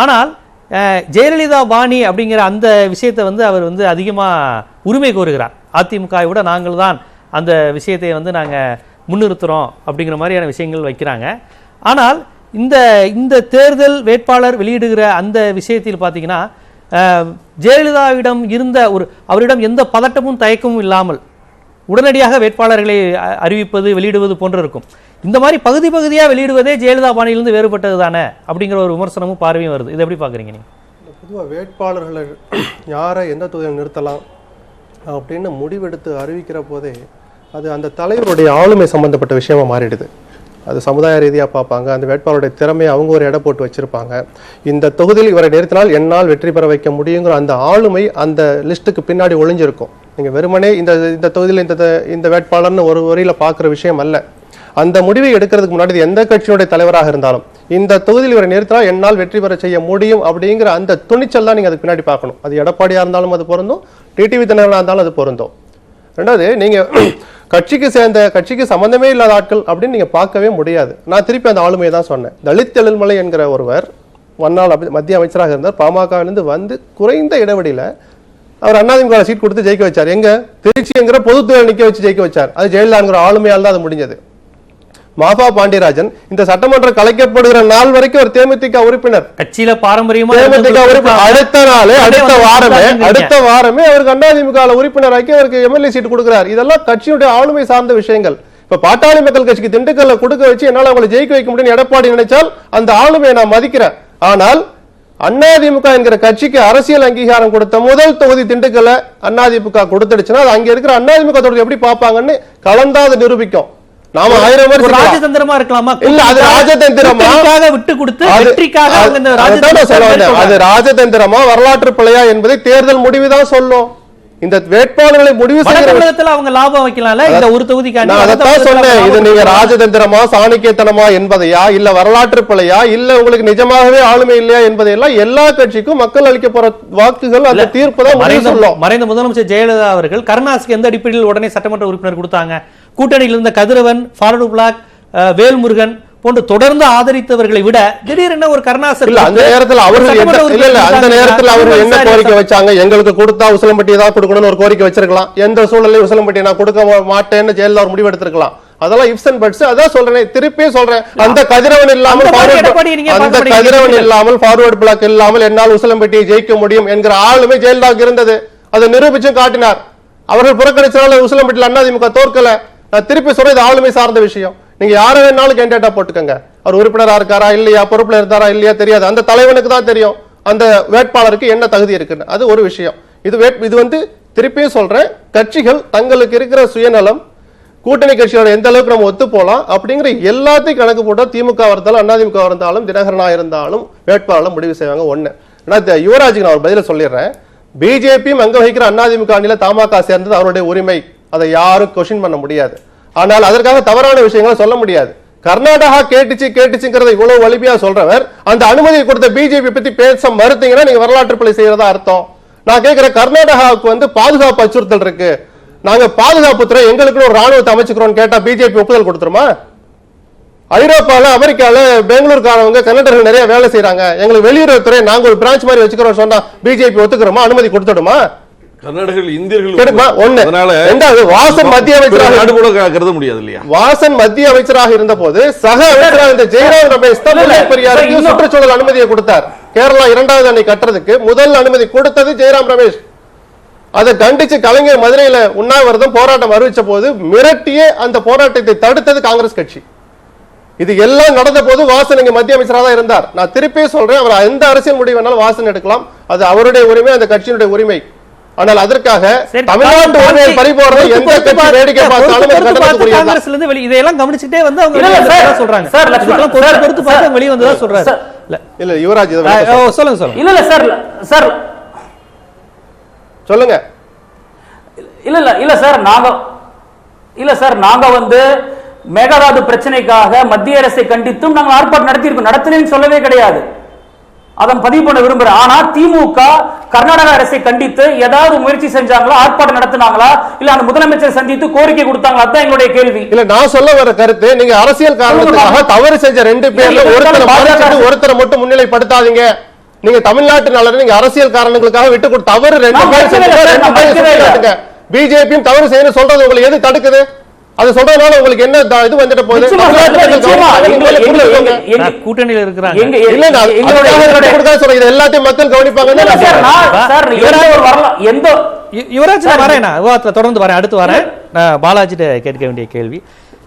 ஆனால் ஜெயலலிதா பாணி அப்படிங்கிற அந்த விஷயத்தை வந்து அவர் வந்து அதிகமாக உரிமை கோருகிறார். அதிமுகவை விட நாங்கள் தான் அந்த விஷயத்தை வந்து நாங்கள் முன்னிறுத்துறோம் அப்படிங்கிற மாதிரியான விஷயங்கள் வைக்கிறாங்க. ஆனால் இந்த தேர்தல் வேட்பாளர் வெளியிடுகிற அந்த விஷயத்தில் பார்த்தீங்கன்னா ஜெயலலிதாவிடம் இருந்த அவரிடம் எந்த பதட்டமும் தயக்கமும் இல்லாமல் உடனடியாக வேட்பாளர்களை அறிவிப்பது, வெளியிடுவது போன்று இருக்கும். இந்த மாதிரி பகுதி பகுதியாக வெளியிடுவதே ஜெயலலிதா பாணியிலிருந்து வேறுபட்டது தானே அப்படிங்கிற ஒரு விமர்சனமும் பார்வையும் வருது. இதை எப்படி பார்க்குறீங்க நீங்கள்? பொதுவாக வேட்பாளர்களை யாரை எந்த தொகுதியில் நிறுத்தலாம் அப்படின்னு முடிவெடுத்து அறிவிக்கிற போதே அது அந்த தலைவருடைய ஆளுமை சம்பந்தப்பட்ட விஷயமா மாறிடுது. அது சமுதாய ரீதியாக பார்ப்பாங்க. அந்த வேட்பாளருடைய திறமையை அவங்க ஒரு எடை போட்டு வச்சிருப்பாங்க. இந்த தொகுதியில் இவரை நிறுத்தினால் என்னால் வெற்றி பெற வைக்க முடியுங்கிற அந்த ஆளுமை அந்த லிஸ்ட்டுக்கு பின்னாடி ஒளிஞ்சிருக்கும். நீங்கள் வெறுமனே இந்த தொகுதியில் இந்த வேட்பாளர்னு ஒரு வரியில் பார்க்குற விஷயம் அல்ல. அந்த முடிவை எடுக்கிறதுக்கு முன்னாடி எந்த கட்சியினுடைய தலைவராக இருந்தாலும் இந்த தொகுதியில் இவரை நிறுத்தினால் என்னால் வெற்றி பெற செய்ய முடியும் அப்படிங்கிற அந்த துணிச்சல் தான் நீங்கள் அதுக்கு பின்னாடி பார்க்கணும். அது எடப்பாடியாக இருந்தாலும் அது பொருந்தும், டிடிவி தினகரனாக இருந்தாலும் அது பொருந்தும். ரெண்டாவது, நீங்கள் கட்சிக்கு சம்பந்தமே இல்லாத ஆட்கள் அப்படின்னு நீங்க பார்க்கவே முடியாது. நான் திருப்பி அந்த ஆளுமையை தான் சொன்னேன். தலித் எழில்மலை என்கிற ஒருவர் முன்னாள் மத்திய அமைச்சராக இருந்தார். பாமகவிலிருந்து வந்து குறைந்த இடைவெளியில அவர் அதிமுக சீட் கொடுத்து ஜெயிக்க வச்சார். எங்க திருச்சி என்கிற பொதுத்துறை நிக்க வச்சு ஜெயிக்க வச்சார். அது ஜெயலலிதாங்கிற ஆளுமையால் தான் அது முடிஞ்சது. மாஃபா பாண்டியராஜன் இந்த சட்டமன்றம் கலைக்கப்படுகிற நாள் வரைக்கும் ஒரு தேமுதிக உறுப்பினர், கட்சியில பாரம்பரியமா தேமுதிக உறுப்பினர். அடுத்த வாரமே அவருக்கு அதிமுக உறுப்பினராக்கி அவருக்கு எம்எல்ஏ சீட் கொடுக்கிறார். இதெல்லாம் கட்சியுடைய ஆளுமை சார்ந்த விஷயங்கள். இப்ப பாட்டாளி மக்கள் கட்சிக்கு திண்டுக்கல்ல கொடுக்க வச்சு என்னால அவங்களை ஜெயிக்க வைக்க முடியும் எடப்பாடி நினைச்சால் அந்த ஆளுமையை நான் மதிக்கிறேன். ஆனால் அதிமுக என்கிற கட்சிக்கு அரசியல் அங்கீகாரம் கொடுத்த முதல் தொகுதி திண்டுக்கல்ல அதிமுக கொடுத்துடுச்சுன்னா அது அங்க இருக்கிற அதிமுக தொகுதி எப்படி பார்ப்பாங்கன்னு கலந்தாது நிரூபிக்கும். நாம 1000 வருஷம் ராஜதந்திரமா இருக்கலாமா? இல்ல, அது ராஜதந்திரமா விட்டு கொடுத்து வெற்றிக்காக அது ராஜதந்திரமா வரலாற்று பிழையா என்பதை தேர்தல் முடிவுதான் சொல்லும். இந்த வேட்பாளர்களை முடிவு செய்யறதுல அவங்க லாபம் வைக்கலாம்ல. இந்த ஒரு தொகுதிக்கான நான் அதான் சொன்னேன். இது நீங்க ராஜதந்திரமா சாணக்கியத்தனமா என்பதையா, இல்ல வரலாற்று பிழையா, இல்ல உங்களுக்கு நிஜமாகவே ஆளுமை இல்லையா என்பதையெல்லாம் எல்லா கட்சிக்கும் மக்கள் அளிக்க போற வாக்குகள் அந்த தீர்ப்பு தான் முடிவு சொல்லும். மறைந்த முதலமைச்சர் ஜெயலலிதா அவர்கள் கருணாஸுக்கு எந்த அடிப்படையில் உடனே சட்டமன்ற உறுப்பினர் கொடுத்தாங்க? கூட்டணியில் இருந்த கதிரவன், ஃபாரூக் பிளாக், வேல்முருகன் போன்று தொடர்ந்து ஆதரித்தவர்களை விட திடீரென ஒரு கருணாசர் அந்த நேரத்தில் அவர்கள் என்ன கோரிக்கை வச்சாங்க? எங்களுக்கு கொடுத்தா உசிலம்பட்டி தான் கொடுக்கணும்னு ஒரு கோரிக்கை வச்சிருக்கலாம். எந்த சூழலையும் உசிலம்பட்டி நான் கொடுக்க மாட்டேன்னு ஜெயலலிதா முடிவு எடுத்திருக்கலாம். அதெல்லாம் இப்ஸ் அண்ட் பட்ஸ். அதான் சொல்றேன், திருப்பி சொல்றேன், அந்த கதிரவன் இல்லாமல் ஃபார்வர்ட் பிளாக் இல்லாமல் என்னால் உசிலம்பட்டியை ஜெயிக்க முடியும் என்கிற ஆளுமை ஜெயலலிதாவுக்கு இருந்தது. அதை நிரூபிச்சும் காட்டினார். அவர்கள் புறக்கணிச்சனால உசிலம்பட்டியில் அதிமுக தோற்கல. நான் திருப்பி சொல்றேன், இது ஆளுமை சார்ந்த விஷயம். நீங்க யார வேணாலும் கேண்டிடேட்டா போட்டுக்கங்க. அவர் உறுப்பினரா இருக்காரா இல்லையா, பொறுப்புல இருந்தாரா இல்லையா தெரியாது. அந்த தலைவனுக்கு தான் தெரியும் அந்த வேட்பாளருக்கு என்ன தகுதி இருக்குன்னு. அது ஒரு விஷயம். இது வந்து திருப்பியும் சொல்றேன், கட்சிகள் தங்களுக்கு இருக்கிற சுயநலம், கூட்டணி கட்சியோட எந்த அளவுக்கு நம்ம ஒத்து போலாம் அப்படிங்கிற எல்லாத்தையும் கணக்கு போட்டா திமுக இருந்தாலும் அதிமுக இருந்தாலும் தினகரனா இருந்தாலும் வேட்பாளர் முடிவு செய்வாங்க. ஒண்ணு. யுவராஜுக்கு நான் ஒரு பதில சொல்லிடுறேன். பிஜேபியும் அங்க வகிக்கிற அதிமுக அணியில தமாக சேர்ந்தது அவருடைய உரிமை. அதை யாரும் கொஸ்டின் பண்ண முடியாது. ஆனால் அதற்காக தவறான விஷயங்களை சொல்ல முடியாது. கர்நாடகா கேட்டுச்சுங்கிறத இவ்வளவு வலிமையா சொல்றவர் அந்த அனுமதியை கொடுத்த பிஜேபி பத்தி பேச மறுத்தீங்கன்னா நீங்க வரலாற்று பிழை செய்யறதா அர்த்தம். நான் கேட்கிறேன், கர்நாடகாவுக்கு வந்து பாதுகாப்பு அச்சுறுத்தல் இருக்கு, நாங்க பாதுகாப்புத்துறை எங்களுக்கு ஒரு ராணுவத்தை அமைச்சுக்கிறோம் கேட்டா பிஜேபி ஒப்புதல் கொடுத்துருமா? ஐரோப்பால அமெரிக்கால பெங்களூருக்காரவங்க கன்னடர்கள் நிறைய வேலை செய்யறாங்க, எங்களுக்கு வெளியுறவுத்துறை நாங்க ஒரு பிரான்ச் மாதிரி வச்சுக்கிறோம் சொன்னா பிஜேபி ஒத்துக்கிறோமா? அனுமதி கொடுத்துடுமா? கர்நாடகர்கள் இந்தியர்கள் வாசன் மத்திய அமைச்சராக முடியாது இல்லையா? வாசன் மத்திய அமைச்சராக இருந்த போது சக அமைச்சராக ஜெயராம் ரமேஷ் தான் பெரியாருக்கு சுற்றுச்சூழல் அனுமதியை கொடுத்தார். கேரளா 2வது அணை கட்டுறதுக்கு முதல் அனுமதி கொடுத்தது ஜெயராம் ரமேஷ். அதை கண்டிச்சு கலைஞர் மதுரையில உண்ணாவிரதம் போராட்டம் அறிவிச்ச போது மிரட்டியே அந்த போராட்டத்தை தடுத்தது காங்கிரஸ் கட்சி. இது எல்லாம் நடந்த போது வாசன் இங்க மத்திய அமைச்சராக தான் இருந்தார். நான் திருப்பி சொல்றேன், அவர் எந்த அரசியல் முடிவு வேணாலும் வாசன் எடுக்கலாம், அது அவருடைய உரிமை, அந்த கட்சியினுடைய உரிமை. ஆனால் அதற்காக தமிழ்நாட்டு உரிமையை பறிபோறது எந்த கட்சி வேடிக்கை பார்த்தாலும் காங்கிரஸ்ல இருந்து வெளிய இதெல்லாம் கவனிச்சிட்டே வந்து அவங்க சொல்றாங்க. சார் லட்சுமணன் பொறுத்து பார்த்து வெளிய வந்ததா சொல்றாரு. இல்ல யுவராஜ் சொல்லுங்க. இல்ல சார் சொல்லுங்க. இல்ல சார் நாங்க வந்து மேகதாது பிரச்சனைக்காக மத்திய அரசை கண்டித்தும் நாங்கள் ஆர்ப்பாட்டம் நடத்தியிருக்கோம். நடத்தினேன்னு சொல்லவே கிடையாது, அதன் பதிவு பண்ண விரும்புறேன். ஆனா திமுக கர்நாடக அரசை கண்டித்து ஏதாவது முயற்சி செஞ்சாங்களா, ஆர்ப்பாட்டம் நடத்தினாங்களா, இல்ல அந்த முதலமைச்சர் சந்தித்து கோரிக்கை கொடுத்தாங்களா? அதான் எங்களுடைய கேள்வி. இல்ல நான் சொல்ல வர கருத்து, நீங்க அரசியல் காரணத்துக்காக தவறு செஞ்ச 2 பேர்ல ஒருத்தரை மட்டும் முன்னிலைப்படுத்தாதீங்க. நீங்க தமிழ்நாட்டு நலனை நீங்க அரசியல் காரணங்களுக்காக விட்டு கொடுத்து தவறு 2 பேர் பிஜேபியும் தவறு செய்யணும் சொல்றது உங்களுக்கு எது தடுக்குது? அது சொல்றதுனால உங்களுக்கு என்ன இது வந்துட்டு போகுது? கூட்டணியில் இருக்கிறாங்க எல்லாத்தையும் மக்கள் கவனிப்பாங்க. யுவராஜ் வரேன், விவாதத்தில் தொடர்ந்து வரேன். அடுத்து வரேன். நான் பாலாஜிட்ட கேட்க வேண்டிய கேள்வி,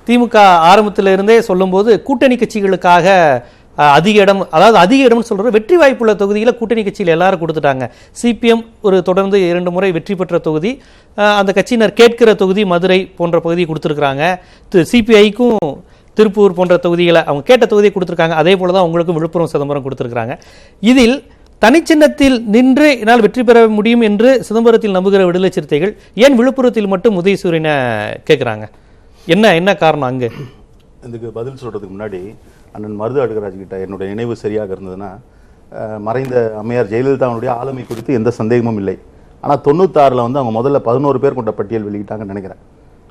திமுக ஆரம்பத்தில் இருந்தே சொல்லும்போது கூட்டணி கட்சிகளுக்காக அதிக இடம், அதாவது அதிக இடம்னு சொல்றது வெற்றி வாய்ப்புள்ள தொகுதியில் கூட்டணி கட்சியில் எல்லாரும் கொடுத்துட்டாங்க. சிபிஎம் ஒரு தொடர்ந்து 2 முறை வெற்றி பெற்ற தொகுதி, அந்த கட்சியினர் கேட்கிற தொகுதி மதுரை போன்ற பகுதியை கொடுத்துருக்குறாங்க. சிபிஐக்கும் திருப்பூர் போன்ற தொகுதிகளை அவங்க கேட்ட தொகுதியை கொடுத்துருக்காங்க. அதே போல தான் உங்களுக்கும் விழுப்புரம் சிதம்பரம் கொடுத்துருக்குறாங்க. இதில் தனிச்சின்னத்தில் நின்று என்னால் வெற்றி பெற முடியும் என்று சிதம்பரத்தில் நம்புகிற விடுதலை சிறுத்தைகள் ஏன் விழுப்புரத்தில் மட்டும் உதயசூரியனை கேட்குறாங்க? என்ன காரணம்? அங்கே இதுக்கு பதில் சொல்றதுக்கு முன்னாடி அண்ணன் மருது அடுக்கராஜ் கிட்ட என்னுடைய நினைவு சரியாக இருந்ததுன்னா, மறைந்த அம்மையார் ஜெயலலிதாவுடைய ஆளுமை குறித்து எந்த சந்தேகமும் இல்லை. ஆனால் 96 வந்து அவங்க முதல்ல 11 பேர் கொண்ட பட்டியல் வெளியிட்டாங்கன்னு நினைக்கிறேன்.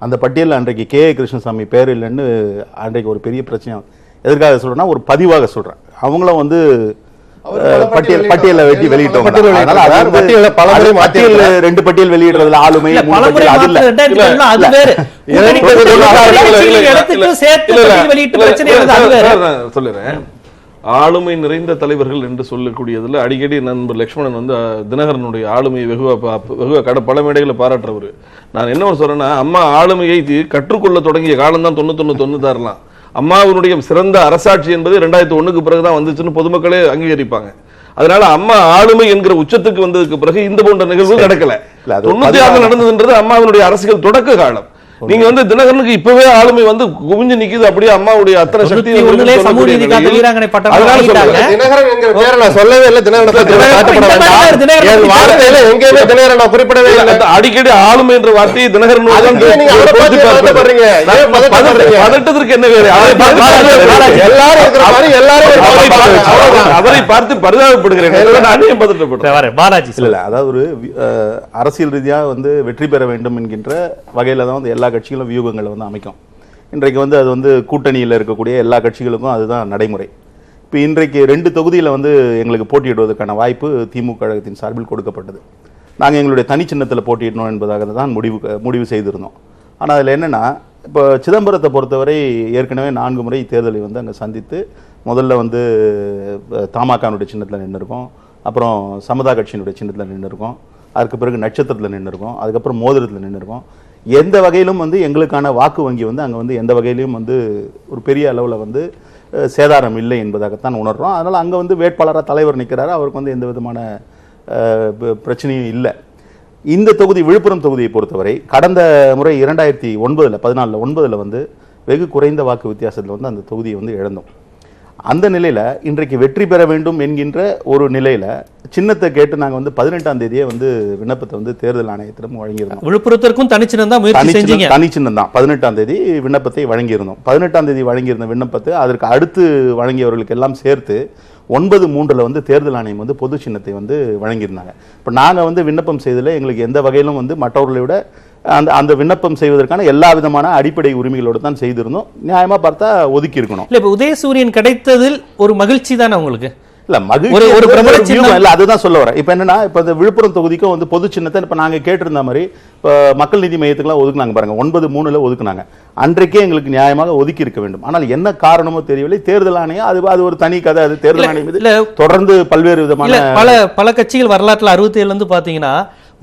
அந்த பட்டியலில் அன்றைக்கு கே கிருஷ்ணசாமி பேர் இல்லைன்னு அன்றைக்கு ஒரு பெரிய பிரச்சனை. எதற்காக சொல்றேன்னா, ஒரு பதிவாக சொல்றேன். அவங்களும் வந்து பட்டியல வெட்டி வெளியிட்டோம். 2 பட்டியல் வெளியிடுறதுல ஆளுமை சொல்லுறேன். ஆளுமை நிறைந்த தலைவர்கள் என்று சொல்லக்கூடியதுல அடிக்கடி நண்பர் லட்சுமணன் வந்து தினகரனுடைய ஆளுமையை வெகுவா பல மேடைகளை பாராட்டுறவர். நான் என்ன சொல்றேன்னா, அம்மா ஆளுமையை கற்றுக்கொள்ள தொடங்கிய காலம் தான் 91-96. அம்மாவினுடைய சிறந்த அரசாட்சி என்பது 2001க்கு பிறகுதான் வந்துச்சுன்னு பொதுமக்களே அங்கீகரிப்பாங்க. அதனால அம்மா ஆளுமை என்கிற உச்சத்துக்கு வந்ததுக்கு பிறகு இந்த போன்ற நிகழ்வு நடக்கல. 96 நடந்ததுன்றது அம்மாவினுடைய அரசியல் தொடக்க காலம். நீங்க வந்து தினகரனுக்கு இப்பவே ஆளுமை வந்து குவிஞ்சு நிக்குது, அப்படியே அம்மாவுடைய அத்தனை சக்தி. அடிக்கடி ஆளுமை என்ற வார்த்தையை தினகரன் பதட்டத்திற்கு என்ன வேறு? அவரை பார்த்து பரிதாபப்படுகிறேன். அதாவது ஒரு அரசியல் ரீதியா வந்து வெற்றி பெற வேண்டும் என்கின்ற வகையில தான் வந்து எல்லா கட்சிகளும் வியூகங்களை வந்து அமைக்கும். இன்றைக்கு வந்து அது வந்து கூட்டணியில் இருக்கக்கூடிய எல்லா கட்சிகளுக்கும் அதுதான் நடைமுறை. இப்போ இன்றைக்கு 2 தொகுதியில் வந்து எங்களுக்கு போட்டியிடுவதற்கான வாய்ப்பு திமுக கழகத்தின் சார்பில் கொடுக்கப்பட்டது. நாங்கள் எங்களுடைய தனி சின்னத்தில் போட்டியிடணும் என்பதாக தான் முடிவு செய்திருந்தோம். ஆனால் அதில் என்னென்னா, இப்போ சிதம்பரத்தை பொறுத்தவரை ஏற்கனவே 4 முறை தேர்தலை வந்து அங்கே சந்தித்து முதல்ல வந்து தமாகனுடைய சின்னத்தில் நின்றுருக்கோம், அப்புறம் சமதா கட்சியினுடைய சின்னத்தில் நின்றுருக்கோம், அதுக்கு பிறகு நட்சத்திரத்தில் நின்றுருக்கோம், அதுக்கப்புறம் மோதிரத்தில் நின்றுருக்கோம். எந்த வகையிலும் வந்து எங்களுக்கான வாக்கு வங்கி வந்து அங்கே வந்து எந்த வகையிலும் வந்து ஒரு பெரிய அளவில் வந்து சேதாரம் இல்லை என்பதாகத்தான் உணர்றோம். அதனால் அங்கே வந்து வேட்பாளராக தலைவர் நிற்கிறாரு, அவருக்கு வந்து எந்த விதமான பிரச்சனையும் இல்லை. இந்த தொகுதி விழுப்புரம் தொகுதியை பொறுத்தவரை கடந்த முறை 2014 வந்து வெகு குறைந்த வாக்கு வித்தியாசத்தில் வந்து அந்த தொகுதியை வந்து இழந்தோம். அந்த நிலையில் இன்றைக்கு வெற்றி பெற வேண்டும் என்கின்ற ஒரு நிலையில் சின்னத்தை கேட்டு நாங்கள் வந்து 18ஆம் தேதியே வந்து விண்ணப்பத்தை வந்து தேர்தல் ஆணையத்திடம் வழங்கியிருந்தோம். விழுப்புரத்திற்கும் தனிச்சின்னம் தான் முயற்சி செஞ்சீங்க. தனிச்சின்னம் தான் 18ஆம் தேதி விண்ணப்பத்தை வழங்கியிருந்தோம். 18ஆம் தேதி வழங்கியிருந்த விண்ணப்பத்தை அதற்கு அடுத்து வழங்கியவர்களுக்கு எல்லாம் சேர்த்து 9/3 வந்து தேர்தல் ஆணையம் வந்து பொது சின்னத்தை வந்து வழங்கியிருந்தாங்க. இப்போ நாங்கள் வந்து விண்ணப்பம் செய்ததில் எங்களுக்கு எந்த வகையிலும் வந்து மற்றவர்களை விட அந்த விண்ணப்பம் செய்வதற்கான எல்லா விதமான அடிப்படை உரிமைகளோடு தான் செய்திருந்தோம். நியாயமா பார்த்தா ஒதுக்கி இருக்கணும். இல்ல, இப்போ உதயசூரியன் கிடைத்ததில் ஒரு மகிழ்ச்சி தானே உங்களுக்கு? இல்ல மகிழ்ச்சி ஒரு பிரபல சின்னம் இல்ல, அதுதான் சொல்ல வரேன். இப்போ என்னன்னா, இப்போ இந்த விழுப்புரம் தொகுதிக்கும் வந்து பொது சின்னத்தை இப்போ நாங்க கேட்டிருந்த மாதிரி இப்போ மக்கள் நீதி மையத்துக்குலாம் ஒதுக்குனாங்க பாருங்க, 9/3 ஒதுக்குனாங்க. அன்றைக்கே எங்களுக்கு நியாயமாக ஒதுக்கி இருக்க வேண்டும். ஆனால் என்ன காரணமோ தெரியவில்லை, தேர்தல் ஆணையம் அது ஒரு தனி கதை. அது தேர்தல் ஆணையம் தொடர்ந்து பல்வேறு விதமான பல கட்சிகள் வரலாற்றில் 67 இருந்து பாத்தீங்கன்னா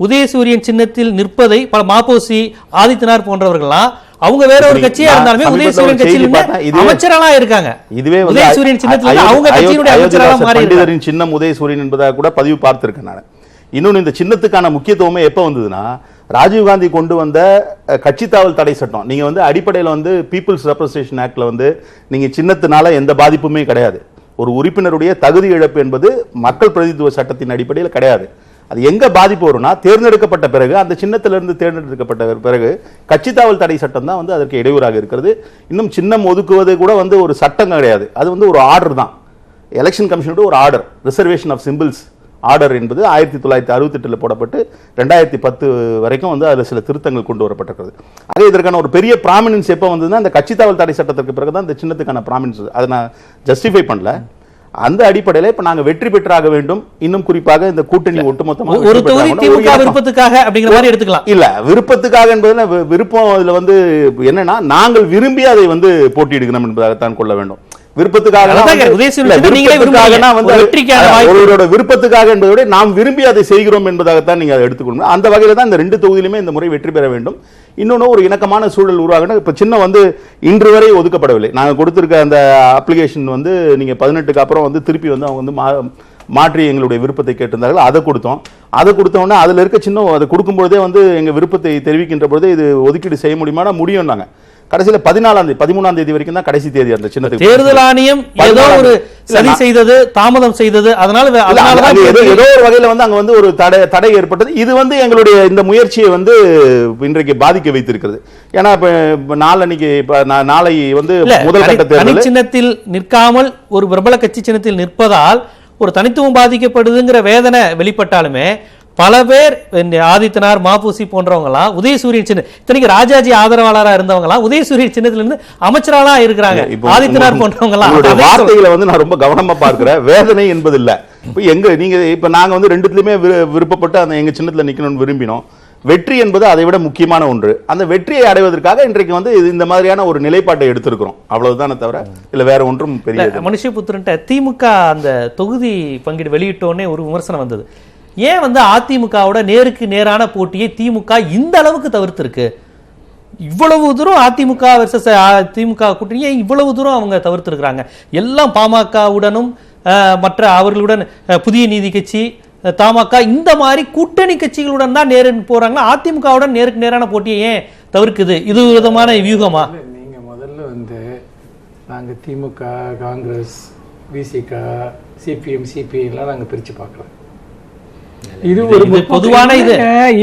உதயசூரியன் சின்னத்தில் நிற்பதை பல மாப்போசி, ஆதித்தனார் போன்றவர்கள்லாம் அவங்க வேற ஒரு கட்சியா இருந்தாலுமே உதயசூரியன் கட்சியில் அமைச்சரா இருக்காங்க. இதுவே உதயசூரியன் சின்னத்தில் அவங்க கட்சியினுடைய அமைச்சரா மாறி பண்டிதரின் சின்னம் உதயசூரியன் என்பதாக கூட பதிவு பார்த்திருக்கேன் நான். இன்னொன்று, இந்த சின்னத்துக்கான முக்கியத்துவமே எப்போ வந்ததுன்னா, ராஜீவ்காந்தி கொண்டு வந்த கட்சி தாவல் தடை சட்டம். நீங்க வந்து அடிப்படையில் வந்து பீப்புள்ஸ் ரெப்ரசன்டேஷன் ஆக்ட்ல வந்து நீங்க சின்னத்தினால எந்த பாதிப்புமே கிடையாது. ஒரு உறுப்பினருடைய தகுதி இழப்பு என்பது மக்கள் பிரதிநிதித்துவ சட்டத்தின் அடிப்படையில் கிடையாது. அது எங்க பாதிப்பு வரும்னா, தேர்ந்தெடுக்கப்பட்ட பிறகு அந்த சின்னத்திலிருந்து தேர்ந்தெடுக்கப்பட்ட பிறகு கட்சித்தாவல் தடை சட்டம் தான் வந்து அதற்கு இடையூறாக இருக்கிறது. இன்னும் சின்னம் ஒதுக்குவது கூட வந்து ஒரு சட்டம் கிடையாது, அது வந்து ஒரு ஆர்டர் தான். எலெக்ஷன் கமிஷனோட ஒரு order, reservation of symbols order என்பது 1968 போடப்பட்டு 2010 வரைக்கும் வந்து அதில் சில திருத்தங்கள் கொண்டு வரப்பட்டிருக்கிறது. ஆக இதற்கான ஒரு பெரிய ப்ராமினன்ஸ் எப்போ வந்ததுன்னா, இந்த கட்சித்தாவல் தடை சட்டத்திற்கு பிறகு தான் இந்த சின்னத்துக்கான ப்ராமினன்ஸ். அதை நான் ஜஸ்டிஃபை பண்ணல. அந்த அடிப்படையில் இப்ப நாங்க வெற்றி பெற்றாக வேண்டும். இன்னும் குறிப்பாக இந்த கூட்டணி ஒட்டுமொத்தமாக ஒரு தொகுதி திமுக விருப்பத்துக்காக அப்படிங்கிற மாதிரி எடுத்துக்கலாம். இல்ல, விருப்பத்துக்காக என்பதுல விருப்பம் அதுல வந்து என்னன்னா, நாங்கள் விரும்பி அதை வந்து போட்டியிடுகிறோம் என்பதாகத்தான் கொள்ள வேண்டும். விருப்பத்துக்காக விருப்பத்துக்காக என்பதை நாம் விரும்பி அதை செய்கிறோம் என்பதாகத்தான் நீங்க அதை எடுத்துக்கணும். அந்த வகையில தான் இந்த 2 தொகுதியிலுமே இந்த முறை வெற்றி பெற வேண்டும். இன்னொன்று, ஒரு இணக்கமான சூழல் உருவாகணும். இப்போ சின்னம் வந்து இன்று வரை ஒதுக்கப்படவில்லை. நாங்கள் கொடுத்துருக்க அந்த அப்ளிகேஷன் வந்து நீங்கள் 18க்கு அப்புறம் வந்து திருப்பி வந்து அவங்க வந்து மாற்றி எங்களுடைய விருப்பத்தை கேட்டிருந்தார்கள். அதை கொடுத்தோன்னே அதில் இருக்க சின்னம் அதை கொடுக்கும்போதே வந்து எங்கள் விருப்பத்தை தெரிவிக்கின்ற பொழுதே இது ஒதுக்கீடு செய்ய முடியுமானா முடியும். நாங்கள் கடைசியில் 13ஆம் தேதி வரைக்கும் தான் கடைசி தேதி. அந்த சின்னத்துக்கு தேர்தல் ஆணையம் ஏதோ ஒரு சதி செய்தது, தாமதம் செய்தது. அதனால ஏதோ ஒரு வகையில் வந்து அங்க வந்து ஒரு தடை ஏற்பட்டது. இது வந்து எங்களுடைய இந்த முயற்சியை வந்து இன்றைக்கு பாதிக்க வைத்திருக்கிறது. ஏன்னா இப்ப நாளை வந்து முதல் கட்ட தேர்தல் சின்னத்தில் நிற்காமல் ஒரு பிரபல கட்சி சின்னத்தில் நிற்பதால் ஒரு தனித்துவம் பாதிக்கப்படுதுங்கிற வேதனை வெளிப்பட்டாலுமே பல பேர் ஆதித்தனார், மாப்பூசி போன்றவங்கலாம் உதயசூரியன் சின்ன, இத்தனைக்கு ராஜாஜி ஆதரவாளராக இருந்தவங்கலாம் உதயசூரியன் சின்னத்திலிருந்து அமைச்சராளா இருக்கிறாங்க. ஆதித்தனார் போன்றவங்கலாம் வார்த்தைகளை வந்து நான் ரொம்ப கவனமா பார்க்கிறேன். வேதனை என்பது இல்ல. இப்ப நாங்க வந்து 2த்துலயுமே விருப்பப்பட்டு அந்த எங்க சின்னத்துல நிக்கணும்னு விரும்பினோம். வெற்றி என்பது அதை விட முக்கியமான ஒன்று. அந்த வெற்றியை அடைவதற்காக இன்றைக்கு வந்து இந்த மாதிரியான ஒரு நிலைப்பாட்டை எடுத்திருக்கிறோம். அவ்வளவுதானே தவிர இல்ல வேற ஒன்றும் பெரிய. மனுஷபுத்திரன்ட்ட திமுக அந்த தொகுதி பங்கீடு வெளியிட்டோன்னே ஒரு விமர்சனம் வந்தது. ஏன் வந்து அதிமுகவோட நேருக்கு நேரான போட்டியை திமுக இந்த அளவுக்கு தவிர்த்திருக்கு? இவ்வளவு தூரம் அதிமுக வெர்சஸ் திமுக கூட்டணியை இவ்வளவு தூரம் அவங்க தவிர்த்திருக்கிறாங்க. எல்லாம் பாமகவுடனும் மற்ற அவர்களுடன் புதிய நீதி கட்சி, தமாக இந்த மாதிரி கூட்டணி கட்சிகளுடன் தான் நேருக்கு போறாங்களா? அதிமுகவுடன் நேருக்கு நேரான போட்டியை ஏன் தவிர்க்குது? இது விதமான வியூகமா? நீங்க முதல்ல வந்து நாங்க திமுக, காங்கிரஸ், விசிக, சிபிஎம், சிபிஐ எல்லாம் நாங்க பிரிச்சு பார்க்கலாம். இது ஒரு பொதுவான இது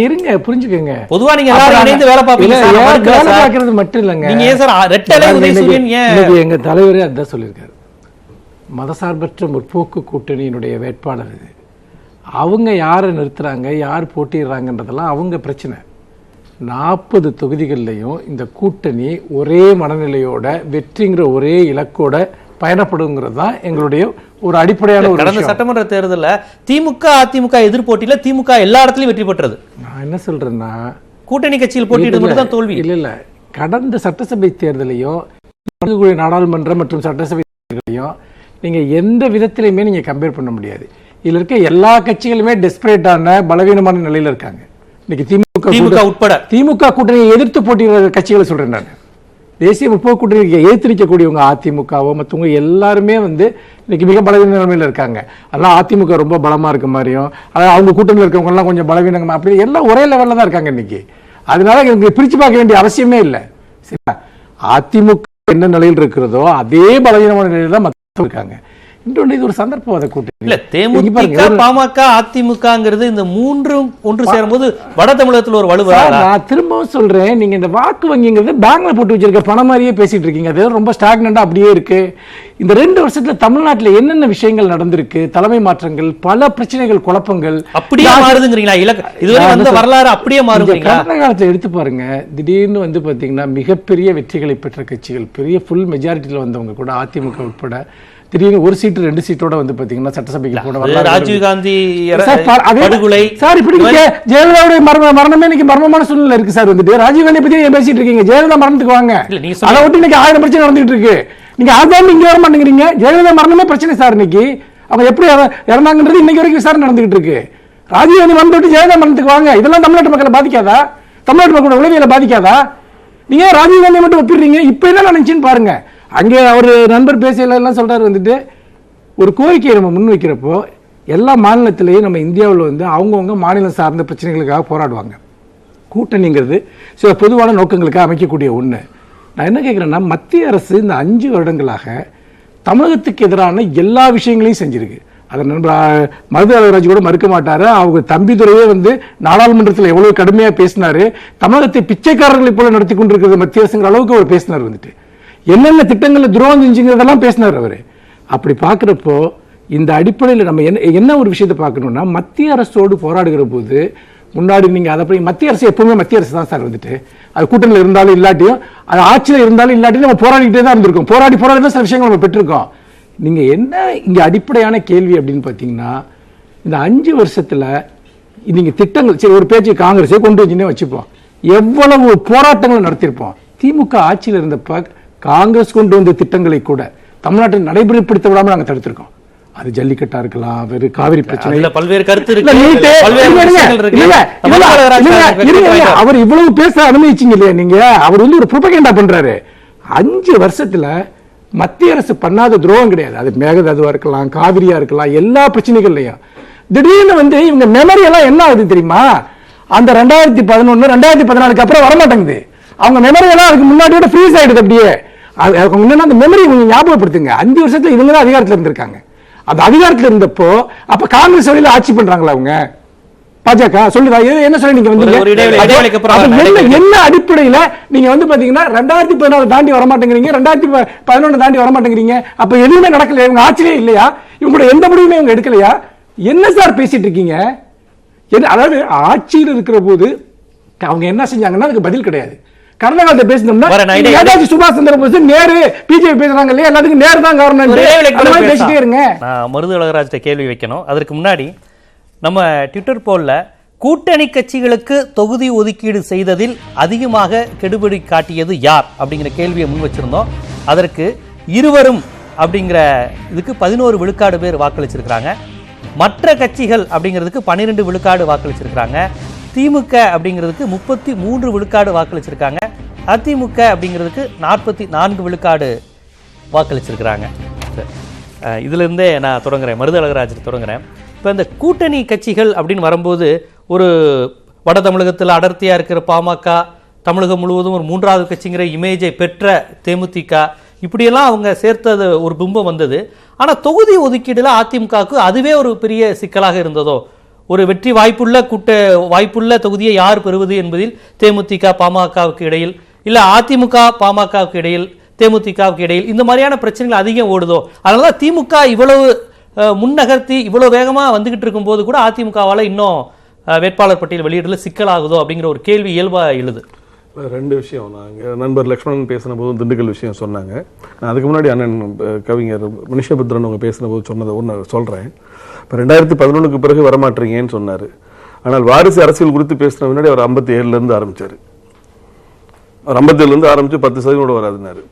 இருங்க, புரிஞ்சுக்கங்க. பொதுவா நீங்க எல்லாரும் இணைந்து வேலை பார்ப்பீங்க. வேலை பார்க்கிறது மட்டும் இல்லைங்க. நீங்க ஏன் சார் ரெட்டலை உதயசூரியன் ஏன்? எங்க தலைவரே அதான் சொல்லியிருக்காரு. மதசார்பற்ற முற்போக்கு கூட்டணியினுடைய வேட்பாளர் இது. அவங்க யாரை நிறுத்துறாங்க, யார் போட்டிடுறாங்கன்றதெல்லாம் அவங்க பிரச்சனை. 40 தொகுதிகள்லையும் இந்த கூட்டணி ஒரே மனநிலையோட வெற்றிங்கிற ஒரே இலக்கோட பயணப்படுங்கிறது தான் எங்களுடைய ஒரு அடிப்படையான ஒரு. கடந்த சட்டமன்ற தேர்தலில் திமுக அதிமுக எதிர்போட்டியில திமுக எல்லா இடத்துலயும் வெற்றி பெற்றது. நான் என்ன சொல்றேன்னா, கூட்டணி கட்சியில் போட்டியிடுறது தான் தோல்வி. இல்ல கடந்த சட்டசபை தேர்தலையோ நாடாளுமன்ற மற்றும் சட்டசபை தேர்தலையோ நீங்க எந்த விதத்திலையுமே நீங்க கம்பேர் பண்ண முடியாது. இதுல இருக்க எல்லா கட்சிகளுமே டெஸ்பரேட்டான பலவீனமான நிலையில இருக்காங்க. இன்னைக்கு திமுக உட்பட திமுக கூட்டணியை எதிர்த்து போட்டியிடுற கட்சிகளை சொல்றேன் நான். தேசிய முற்போக்கு கூட்டணியை எதிர்த்து நிற்கக்கூடியவங்க அதிமுகவோ மற்றவங்க எல்லாருமே வந்து இன்னைக்கு மிக பலவீன நிலைமையில இருக்காங்க. அதெல்லாம் அதிமுக ரொம்ப பலமா இருக்க மாதிரியும், அதாவது அவங்க கூட்டணியில் இருக்கவங்க எல்லாம் கொஞ்சம் பலவீனமா அப்படி எல்லாம் ஒரே லெவல்ல தான் இருக்காங்க இன்னைக்கு. அதனால எனக்கு பிரிச்சு பார்க்க வேண்டிய அவசியமே இல்லை. அதிமுக என்ன நிலையில் இருக்கிறதோ அதே பலவீனமான நிலையில தான் மற்ற இருக்காங்க. இன்னொன்று இது ஒரு சந்தர்ப்பவாத கூட்டணி இல்ல. தேமுதிக பாமக அதிமுகங்கிறது இந்த மூன்றும் ஒன்று சேரும்போது வட தமிழகத்தில் ஒரு வலுவா. நான் திரும்பவும் சொல்றேன், நீங்க இந்த வாக்கு வங்கிங்கிறது பேங்க்ல போட்டு வச்சிருக்க பணம் மாதிரியே பேசிட்டு இருக்கீங்க. அது ரொம்ப ஸ்டாக்னண்டா அப்படியே இருக்கு. இந்த 2 வருஷத்துல தமிழ்நாட்டில் என்னென்ன விஷயங்கள் நடந்திருக்கு, தலைமை மாற்றங்கள், பல பிரச்சனைகள், குழப்பங்கள் அப்படியே மாறுதுங்கிறீங்களா? இதுவரை வந்த வரலாறு அப்படியே மாறுதுங்களா? கடந்த காலத்தில் எடுத்து பாருங்க. திடீர்னு வந்து பாத்தீங்கன்னா மிகப்பெரிய வெற்றிகளை பெற்ற கட்சிகள், பெரிய ஃபுல் மெஜாரிட்டியில் வந்தவங்க கூட அதிமுக உட்பட திடீர்னு 1 சீட்டு 2 சீட்டோட வந்து பாத்தீங்கன்னா சட்டசபைக்கு போன ராஜீவ் காந்தி படுகொலை சார். இப்படி ஜெயலலிதாவுடைய மரணமே இன்னைக்கு மர்மமான சூழ்நிலை இருக்கு சார். வந்துட்டு ராஜீவ் காந்தி பத்தி பேசிட்டு இருக்கீங்க. ஜெயலலிதா மரணத்துக்கு வாங்க, அதை விட்டு இன்னைக்கு 1000 பிரச்சனை நடந்துட்டு இருக்கு. நீங்க ஆதாரம் இங்க வர மாட்டேங்கிறீங்க. ஜெயலலிதா மரணமே பிரச்சனை சார். இன்னைக்கு அவங்க எப்படி இறந்தாங்கன்றது இன்னைக்கு வரைக்கும் விசாரணை நடந்துகிட்டு இருக்கு. ராஜீவ் காந்தி மரணத்தை விட்டு ஜெயலலிதா மரணத்துக்கு வாங்க. இதெல்லாம் தமிழ்நாட்டு மக்களை பாதிக்காதா? தமிழ்நாட்டு மக்களோட உளவியலை பாதிக்காதா? நீங்க ராஜீவ் காந்தி மட்டும் ஒப்பிடுறீங்க. இப்ப என்ன நினைச்சுன்னு பாருங்க. அங்கே அவர் நண்பர் பேசல எல்லாம் சொல்றாரு, வந்துட்டு ஒரு கோரிக்கையை நம்ம முன்வைக்கிறப்போ எல்லா மாநிலத்திலையும் நம்ம இந்தியாவில் வந்து அவங்கவுங்க மாநிலம் சார்ந்த பிரச்சனைகளுக்காக போராடுவாங்க. கூட்டணிங்கிறது சில பொதுவான நோக்கங்களுக்காக அமைக்கக்கூடிய ஒன்று. நான் என்ன கேட்குறேன்னா, மத்திய அரசு இந்த 5 வருடங்களாக தமிழகத்துக்கு எதிரான எல்லா விஷயங்களையும் செஞ்சிருக்கு. அதை நண்பர் மருது அழகராஜ் கூட மறுக்க மாட்டாரு. அவங்க தம்பிதுரையே வந்து நாடாளுமன்றத்தில் எவ்வளவு கடுமையாக பேசினாரு. தமிழகத்தை பிச்சைக்காரர்களை போல நடத்தி கொண்டிருக்கிறது மத்திய அரசுங்கிற அளவுக்கு அவர் பேசினார். வந்துட்டு என்னென்ன திட்டங்களில் துரோகம் செஞ்சுங்கிறதெல்லாம் பேசினார் அவர். அப்படி பார்க்குறப்போ இந்த அடிப்படையில் நம்ம என்ன ஒரு விஷயத்தை பார்க்கணும்னா, மத்திய அரசோடு போராடுகிற போது முன்னாடி நீங்கள் அதை போய் மத்திய அரசு எப்பவுமே மத்திய அரசு தான் சார். வந்துட்டு அது கூட்டணியில் இருந்தாலும் இல்லாட்டியும், அது ஆட்சியில் இருந்தாலும் இல்லாட்டியும் நம்ம போராடிக்கிட்டே தான் இருந்திருக்கோம். போராடி தான் சில விஷயங்கள் நம்ம பெற்றிருக்கோம். நீங்கள் என்ன இங்கே அடிப்படையான கேள்வி அப்படின்னு பார்த்தீங்கன்னா, இந்த 5 வருஷத்தில் நீங்கள் திட்டங்கள் சரி ஒரு பேச்சு காங்கிரஸே கொண்டு வச்சுன்னே வச்சுப்போம், எவ்வளவு போராட்டங்களை நடத்தியிருப்போம். திமுக ஆட்சியில் இருந்தப்ப காங்கிரஸ் கொண்டு வந்த திட்டங்களை கூட தமிழ்நாட்டில் நடைமுறைப்படுத்த விடாமல் நாங்கள் தடுத்திருக்கோம். அது ஜல்லிக்கட்டா இருக்கலாம், வேறு காவிரி பிரச்சனை, பல்வேறு கருத்து இருக்கு. அவர் இவ்வளவு பேச அனுமதிச்சீங்க இல்லையா நீங்க? அவர் வந்து ஒரு புரோபகண்டா பண்றாரு. 5 வருஷத்துல மத்திய அரசு பண்ணாத துரோகம் கிடையாது. அது மேகதாதுவா இருக்கலாம், காவிரியா இருக்கலாம், எல்லா பிரச்சனைகள்லையும் திடீர்னு வந்து இவங்க மெமரி எல்லாம் என்ன ஆகுது தெரியுமா? அந்த 2011 2014 அப்புறம் வரமாட்டேங்குது. அவங்க மெமரி எல்லாம் அதுக்கு முன்னாடியோட ஃப்ரீஸ் ஆயிடுது. அப்படியே அந்த மெமரி கொஞ்சம் ஞாபகப்படுத்துங்க. 5 வருஷத்துல இவங்க தான் அதிகாரத்தில் இருந்திருக்காங்க. அந்த அதிகாரத்தில் இருந்தப்போ அப்ப காங்கிரஸ் வழியில ஆட்சி பண்றாங்களா அவங்க? பாஜக சொல்லுதா? என்ன சொல்லி நீங்க வந்து என்ன அடிப்படையில நீங்க வந்து பாத்தீங்கன்னா 2014 தாண்டி வரமாட்டேங்கிறீங்க, 2011 தாண்டி வரமாட்டேங்கிறீங்க. அப்ப எதுவுமே நடக்கல, இவங்க ஆட்சியே இல்லையா? இவங்களோட எந்த முடிவுமே இவங்க எடுக்கலையா? என்ன சார் பேசிட்டு இருக்கீங்க? அதாவது ஆட்சியில் இருக்கிற போது அவங்க என்ன செஞ்சாங்கன்னா அதுக்கு பதில் கிடையாது. கடந்த காலத்தை பேசணும்னா சுபாஷ் சந்திர போஸ், நேரு, பிஜேபி பேசுறாங்க இல்லையா, எல்லாத்துக்கும் நேரு தான் காரணம். பேசிட்டே இருங்க. நான் மருது அழகராஜ்கிட்ட கேள்வி வைக்கணும். அதற்கு முன்னாடி நம்ம ட்விட்டர் போல்ல கூட்டணி கட்சிகளுக்கு தொகுதி ஒதுக்கீடு செய்ததில் அதிகமாக கெடுபிடி காட்டியது யார் அப்படிங்கிற கேள்வியை முன் வச்சிருந்தோம். அதற்கு இருவரும் அப்படிங்கிற இதுக்கு 11 விழுக்காடு பேர் வாக்களிச்சிருக்கிறாங்க. மற்ற கட்சிகள் அப்படிங்கிறதுக்கு 12 விழுக்காடு வாக்களிச்சிருக்கிறாங்க. திமுக அப்படிங்கிறதுக்கு 33 விழுக்காடு வாக்களிச்சிருக்காங்க. அதிமுக அப்படிங்கிறதுக்கு 44 விழுக்காடு வாக்களிச்சிருக்கிறாங்க. இதுல இருந்தே நான் தொடங்குறேன், மருது அழகராஜ் தொடங்குறேன். இப்போ இந்த கூட்டணி கட்சிகள் அப்படின்னு வரும்போது ஒரு வட தமிழகத்தில் அடர்த்தியா இருக்கிற பாமக, தமிழகம் முழுவதும் ஒரு 3வது கட்சிங்கிற இமேஜை பெற்ற தேமுதிக, இப்படியெல்லாம் அவங்க சேர்த்தது ஒரு பிம்பம் வந்தது. ஆனால் தொகுதி ஒதுக்கீடுல அதிமுகவுக்கு அதுவே ஒரு பெரிய சிக்கலாக இருந்ததோ? ஒரு வெற்றி வாய்ப்புள்ள தொகுதியை யார் பெறுவது என்பதில் தேமுதிக பாமகவுக்கு இடையில், இல்லை அதிமுக பாமகவுக்கு இடையில், தேமுதிகவுக்கு இடையில் இந்த மாதிரியான பிரச்சனைகள் அதிகம் ஓடுதோ? அதனால திமுக இவ்வளவு முன்னகர்த்தி இவ்வளவு வேகமா வந்துகிட்டு இருக்கும் போது கூட அதிமுகவால இன்னும் வேட்பாளர் பட்டியல் வெளியிடல சிக்கலாகுதோ அப்படிங்கிற ஒரு கேள்வி இயல்பா எழுது. 2 விஷயம். நாங்கள் நண்பர் லக்ஷ்மணன் பேசின போது திண்டுக்கல் விஷயம் சொன்னாங்க. நான் அதுக்கு முன்னாடி அண்ணன் கவிஞர் மனுஷபுத்திரன் அவங்க பேசின போது சொன்னதை ஒன்று சொல்கிறேன். இப்போ 2011க்கு பிறகு வரமாட்டீங்கன்னு சொன்னார். ஆனால் வாரிசு அரசியல் குறித்து பேசின முன்னாடி அவர் 57லேருந்து ஆரம்பித்தார். அவர் 57 ஆரம்பிச்சு 10% வராதுன்னாரு.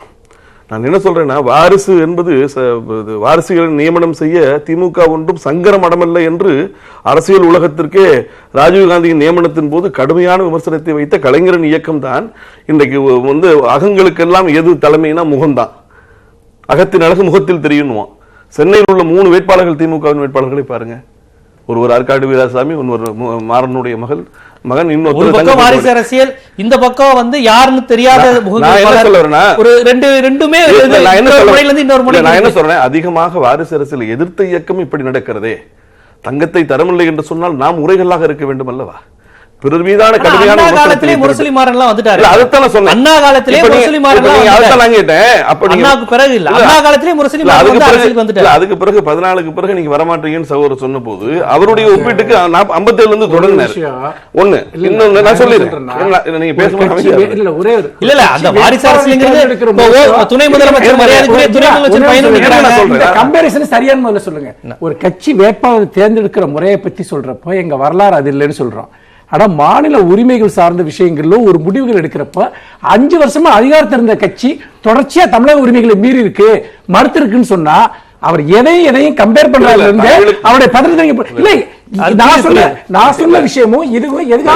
நான் என்ன சொல்றேன்னா, வாரிசு என்பது வாரிசுகளை நியமனம் செய்ய திமுக ஒன்றும் சங்கர மடமல்ல என்று அரசியல் உலகத்திற்கே ராஜீவ்காந்தியின் நியமனத்தின் போது கடுமையான விமர்சனத்தை வைத்த கலைஞரின் இயக்கம் தான் இன்றைக்கு அகங்களுக்கெல்லாம் எது தலைமைனா முகம்தான். அகத்தின் அழகு முகத்தில் தெரியுமா. சென்னையில் உள்ள 3 வேட்பாளர்கள் திமுகவின் வேட்பாளர்களை பாருங்க. ஒருவர் ஆற்காடு வீராசாமி, ஒருவர் மாறனுடைய மகன், இன்னொரு வாரிசு அரசியல். இந்த பக்கம் யாருன்னு தெரியாத ரெண்டுமே. நான் என்ன சொல்றேன், அதிகமாக வாரிசு அரசியல் எதிர்த்த இயக்கம் இப்படி நடக்கிறதே. தங்கத்தை தரமில்லை என்று சொன்னால் நாம் உரைகளாக இருக்க வேண்டும் அல்லவா? பிறர் மீதான கடுமையான காலத்திலே முரசொலிமாறன்லாம் வந்துட்டாரு. அதுதான் சொன்னேன். அண்ணா காலத்திலே முரசொலிமாறன்லாம் அதுதான் கேட்டேன். அப்ப அண்ணாக்கு பிறகு இல்ல, அண்ணா காலத்திலே முரசொலிமாறன் வந்துட்டாரு. அதுக்கு பிறகு 14க்கு பிறகு நீங்க வரமாட்டீங்கன்னு சகோதரர் சொன்ன போது அவருடைய ஒப்பீட்டுக்கு 57 இருந்து தொடங்கினார். ஒண்ணு இன்னொன்னு நான் சொல்லிடுறேன், நீங்க பேசும்போது இல்ல அந்த வாரிசு அரசியல்ங்கிறது துணை முதலமைச்சர் மரியாதைக்குரிய துணை முதலமைச்சர் பயணம் கம்பேரிசன் சரியான முதல்ல சொல்லுங்க. ஒரு கட்சி வேட்பாளர் தேர்ந்தெடுக்கிற முறையை பத்தி சொல்றப்போ எங்க வரலாறு அது இல்லைன்னு சொல்றோம். ஆனா மாநில உரிமைகள் சார்ந்த விஷயங்கள்ல ஒரு முடிவுகள் எடுக்கிறப்ப 5 வருஷமா அதிகாரத்தில் இருந்த கட்சி தொடர்ச்சியா தமிழக உரிமைகளை மீறி இருக்கு, மறுத்து இருக்குன்னு சொன்னா அவர் எதையும் கம்பேர் பண்றாரு. அவருடைய பதவி இல்லை, நான் சொன்ன விஷயமும் இதுவும்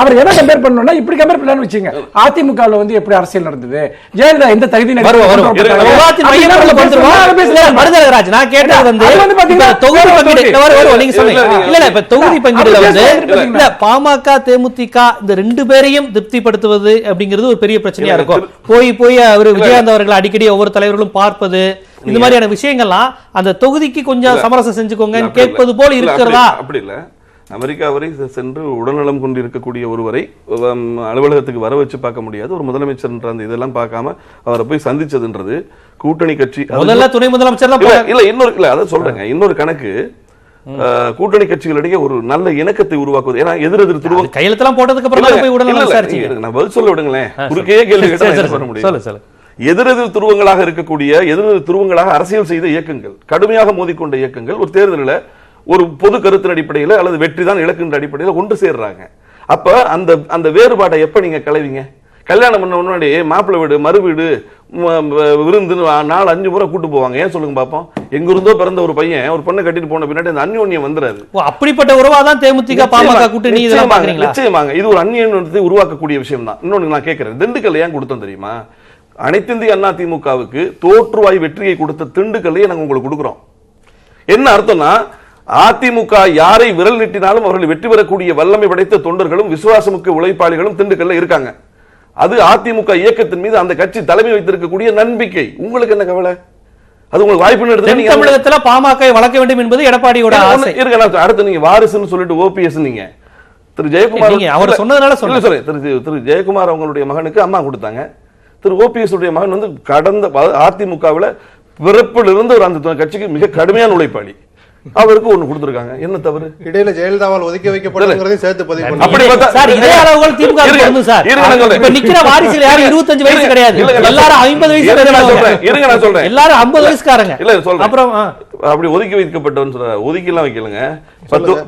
அவர் என்ன கம்பேர் பண்ணணும்னா இப்படி கம்பேர் பண்ணலாம்னு வச்சுங்க. அதிமுகவில் எப்படி அரசியல் நடந்தது, ஜெயலலிதா எந்த தகுதி தொகுதி பங்கீடுல பாமக தேமுதிக இந்த 2 பேரையும் திருப்திப்படுத்துவது அப்படிங்கிறது ஒரு பெரிய பிரச்சனையா இருக்கும். போய் அவர் விஜயகாந்த் அவர்கள் அடிக்கடி ஒவ்வொரு தலைவர்களும் பார்ப்பது, இந்த மாதிரியான விஷயங்கள்லாம் அந்த தொகுதிக்கு கொஞ்சம் சமரசம் செஞ்சுக்கோங்க கேட்பது போல இருக்கிறதா? அப்படி இல்ல. அமெரிக்கா வரை சென்று உடல்நலம் கொண்டு இருக்கக்கூடிய ஒருவரை அலுவலகத்துக்கு வர வச்சு பார்க்க முடியாது. ஒரு முதலமைச்சர் அந்த இதெல்லாம் பார்க்காம அவரை போய் சந்திச்சதுன்றது கூட்டணி கட்சி முதல்ல துணை முதலமைச்சர் தான் இல்ல. இன்னொரு இல்ல அதை சொல்றேங்க, இன்னொரு கணக்கு கூட்டணி கட்சிகளிடையே ஒரு நல்ல இணக்கத்தை உருவாக்குவது. ஏன்னா எதிரெதிர் துருவம் கையெழுத்தெல்லாம் போட்டதுக்கு அப்புறம் நான் பதில் சொல்ல விடுங்களேன், குறுக்கே கேள்வி கேட்டா எதிரெதிர் துருவங்களாக இருக்கக்கூடிய எதிரெதிர் துருவங்களாக அரசியல் செய்த இயக்கங்கள், கடுமையாக மோதிக்கொண்ட இயக்கங்கள் ஒரு தேர்தலில் ஒரு பொது கருத்தின் அடிப்படையில் அல்லது வெற்றி தான் இலக்குன்ற அடிப்படையில் ஒன்று சேர்றாங்க. அப்ப அந்த வேறுபாட்டை எப்ப நீங்க களைவீங்க? கல்யாணம் பண்ண முன்னாடி மாப்பிள்ளை வீடு மறு வீடு விருந்து 4-5 முறை கூட்டு போவாங்க. ஏன் சொல்லுங்க பாப்போம்? எங்க இருந்தோ பிறந்த ஒரு பையன் ஒரு பொண்ணை கட்டிட்டு போன பின்னாடி அந்த அந்யோன்யம் வந்துறாரு. அப்படிப்பட்ட உறவாதான் தேமுதிக பாமக கூட்டணி. நிச்சயமாங்க இது ஒரு அந்யோன்யத்தை உருவாக்கக்கூடிய விஷயம் தான். இன்னொன்னு நான் கேட்கிறேன், திண்டுக்கல் ஏன் கொடுத்தோம் தெரியுமா? அனைத்திந்திய அண்ணா திமுகவுக்கு தோற்றுவாய் வெற்றியை கொடுத்த திண்டுக்கல்லையே நாங்க உங்களுக்கு கொடுக்கிறோம். என்ன அர்த்தம்னா, அதிமுக யாரை விரல் நீட்டினாலும் அவர்கள் வெற்றி பெறக்கூடிய வல்லமை படைத்த தொண்டர்களும் விசுவாசமுக்கு உழைப்பாளிகளும் திண்டுக்கல்ல இருக்காங்க. அது அதிமுக இயக்கத்தின் மீது அந்த கட்சி தலைமை வைத்திருக்கக்கூடிய நம்பிக்கை. உங்களுக்கு என்ன கவலை? அது உங்களுக்கு வாய்ப்பு தமிழகத்துல பாமக வளர்க்க வேண்டும் என்பது எடப்பாடியோட ஆசை. அடுத்து நீங்க வாரிசுன்னு சொல்லிட்டு ஓபிஎஸ் நீங்க திரு ஜெயக்குமார் அவர் சொன்னதுனால சொல்ல திரு ஜெயக்குமார் அவங்களுடைய மகனுக்கு அம்மா கொடுத்தாங்க. திரு ஓபிஎஸ் உடைய மகன் கடந்த அதிமுகவில் பிறப்பில் இருந்து ஒரு அந்த கட்சிக்கு மிக கடுமையான உழைப்பாளி. அவருக்கு ஒண்ணு கொடுத்திருக்காங்க. என்ன தவறு? இடையில ஜெயலலிதாவால் ஒதுக்கி வைக்கப்பட்டதுங்கிறதையும் சேர்த்து பதிவு பண்ணுங்க. அப்படி சார் இதே அளவுகள் திமுக வந்து சார் இப்ப நிக்கிற வாரிசுல யாரும் 25 வயசு கிடையாது, எல்லாரும் 50 வயசு. இருங்க நான் சொல்றேன், எல்லாரும் 50 வயசுக்காரங்க. இல்ல சொல்றேன். அப்புறம் அப்படி ஒதுக்கி வைக்கப்பட்டவன்னு சொல்ற, ஒதுக்கி எல்லாம் வைக்கலங்க.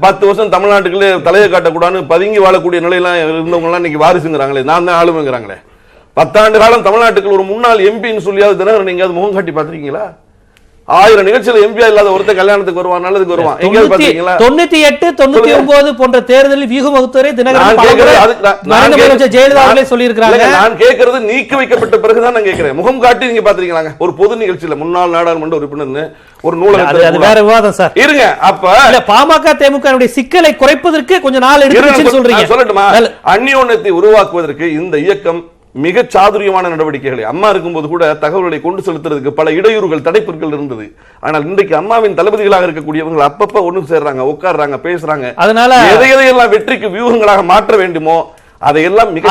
10 வருஷம் தமிழ்நாட்டுக்குள்ளே தலையை காட்டக்கூடாதுன்னு பதுங்கி வாழக்கூடிய நிலையெல்லாம் இருந்தவங்க எல்லாம் இன்னைக்கு வாரிசுங்கிறாங்களே, நான் தான் ஆளுமைங்கிறாங்களே. 10 ஆண்டு காலம் தமிழ்நாட்டுக்கு ஒரு முன்னாள் எம்பின்னு சொல்லியாவது தினகரன் நீங்க முகம் காட்டி பாத்திருக்கீங்களா? 1000 நிகழ்ச்சியில எம்பியா இல்லாத ஒருத்தர் கல்யாணத்துக்கு வருவான், நல்லதுக்கு வருவான். 98, 99 போன்ற தேர்தலில் வியூகம் வகுத்தவரை தினகரன் ஜெயலலிதா அவர்களே சொல்லியிருக்காங்க. நான் கேட்கறது நீக்கி வைக்கப்பட்ட பிறகுதான் நான் கேட்கிறேன். முகம் காட்டி நீங்க பாத்திருக்கீங்களா? ஒரு பொது நிகழ்ச்சியில முன்னாள் நாடாளுமன்ற உறுப்பினர் ஒரு நூலகத்தில் வேற விவாதம் சார். இருங்க, அப்ப பாமக தேமுக சிக்கலை குறைப்பதற்கு கொஞ்சம் நாள் எடுத்து சொல்றீங்க. சொல்லட்டுமா? அந்யோன்யத்தை உருவாக்குவதற்கு இந்த இயக்கம் மிக சாதுரியமான நடவடிக்கைகளை, அம்மா இருக்கும்போது கூட தகவல்களை கொண்டு செலுத்துறதுக்கு பல இடையூறுகள் தடைப்பொருட்கள் இருந்தது. ஆனால் இன்றைக்கு அம்மாவின் தளபதிகளாக இருக்கக்கூடியவர்கள் அப்பப்ப ஒண்ணு சேர்றாங்க, உட்கார்றாங்க, பேசுறாங்க. அதனால எதையெல்லாம் வெற்றிக்கு வியூகங்களாக மாற்ற வேண்டுமோ அதையெல்லாம் மிக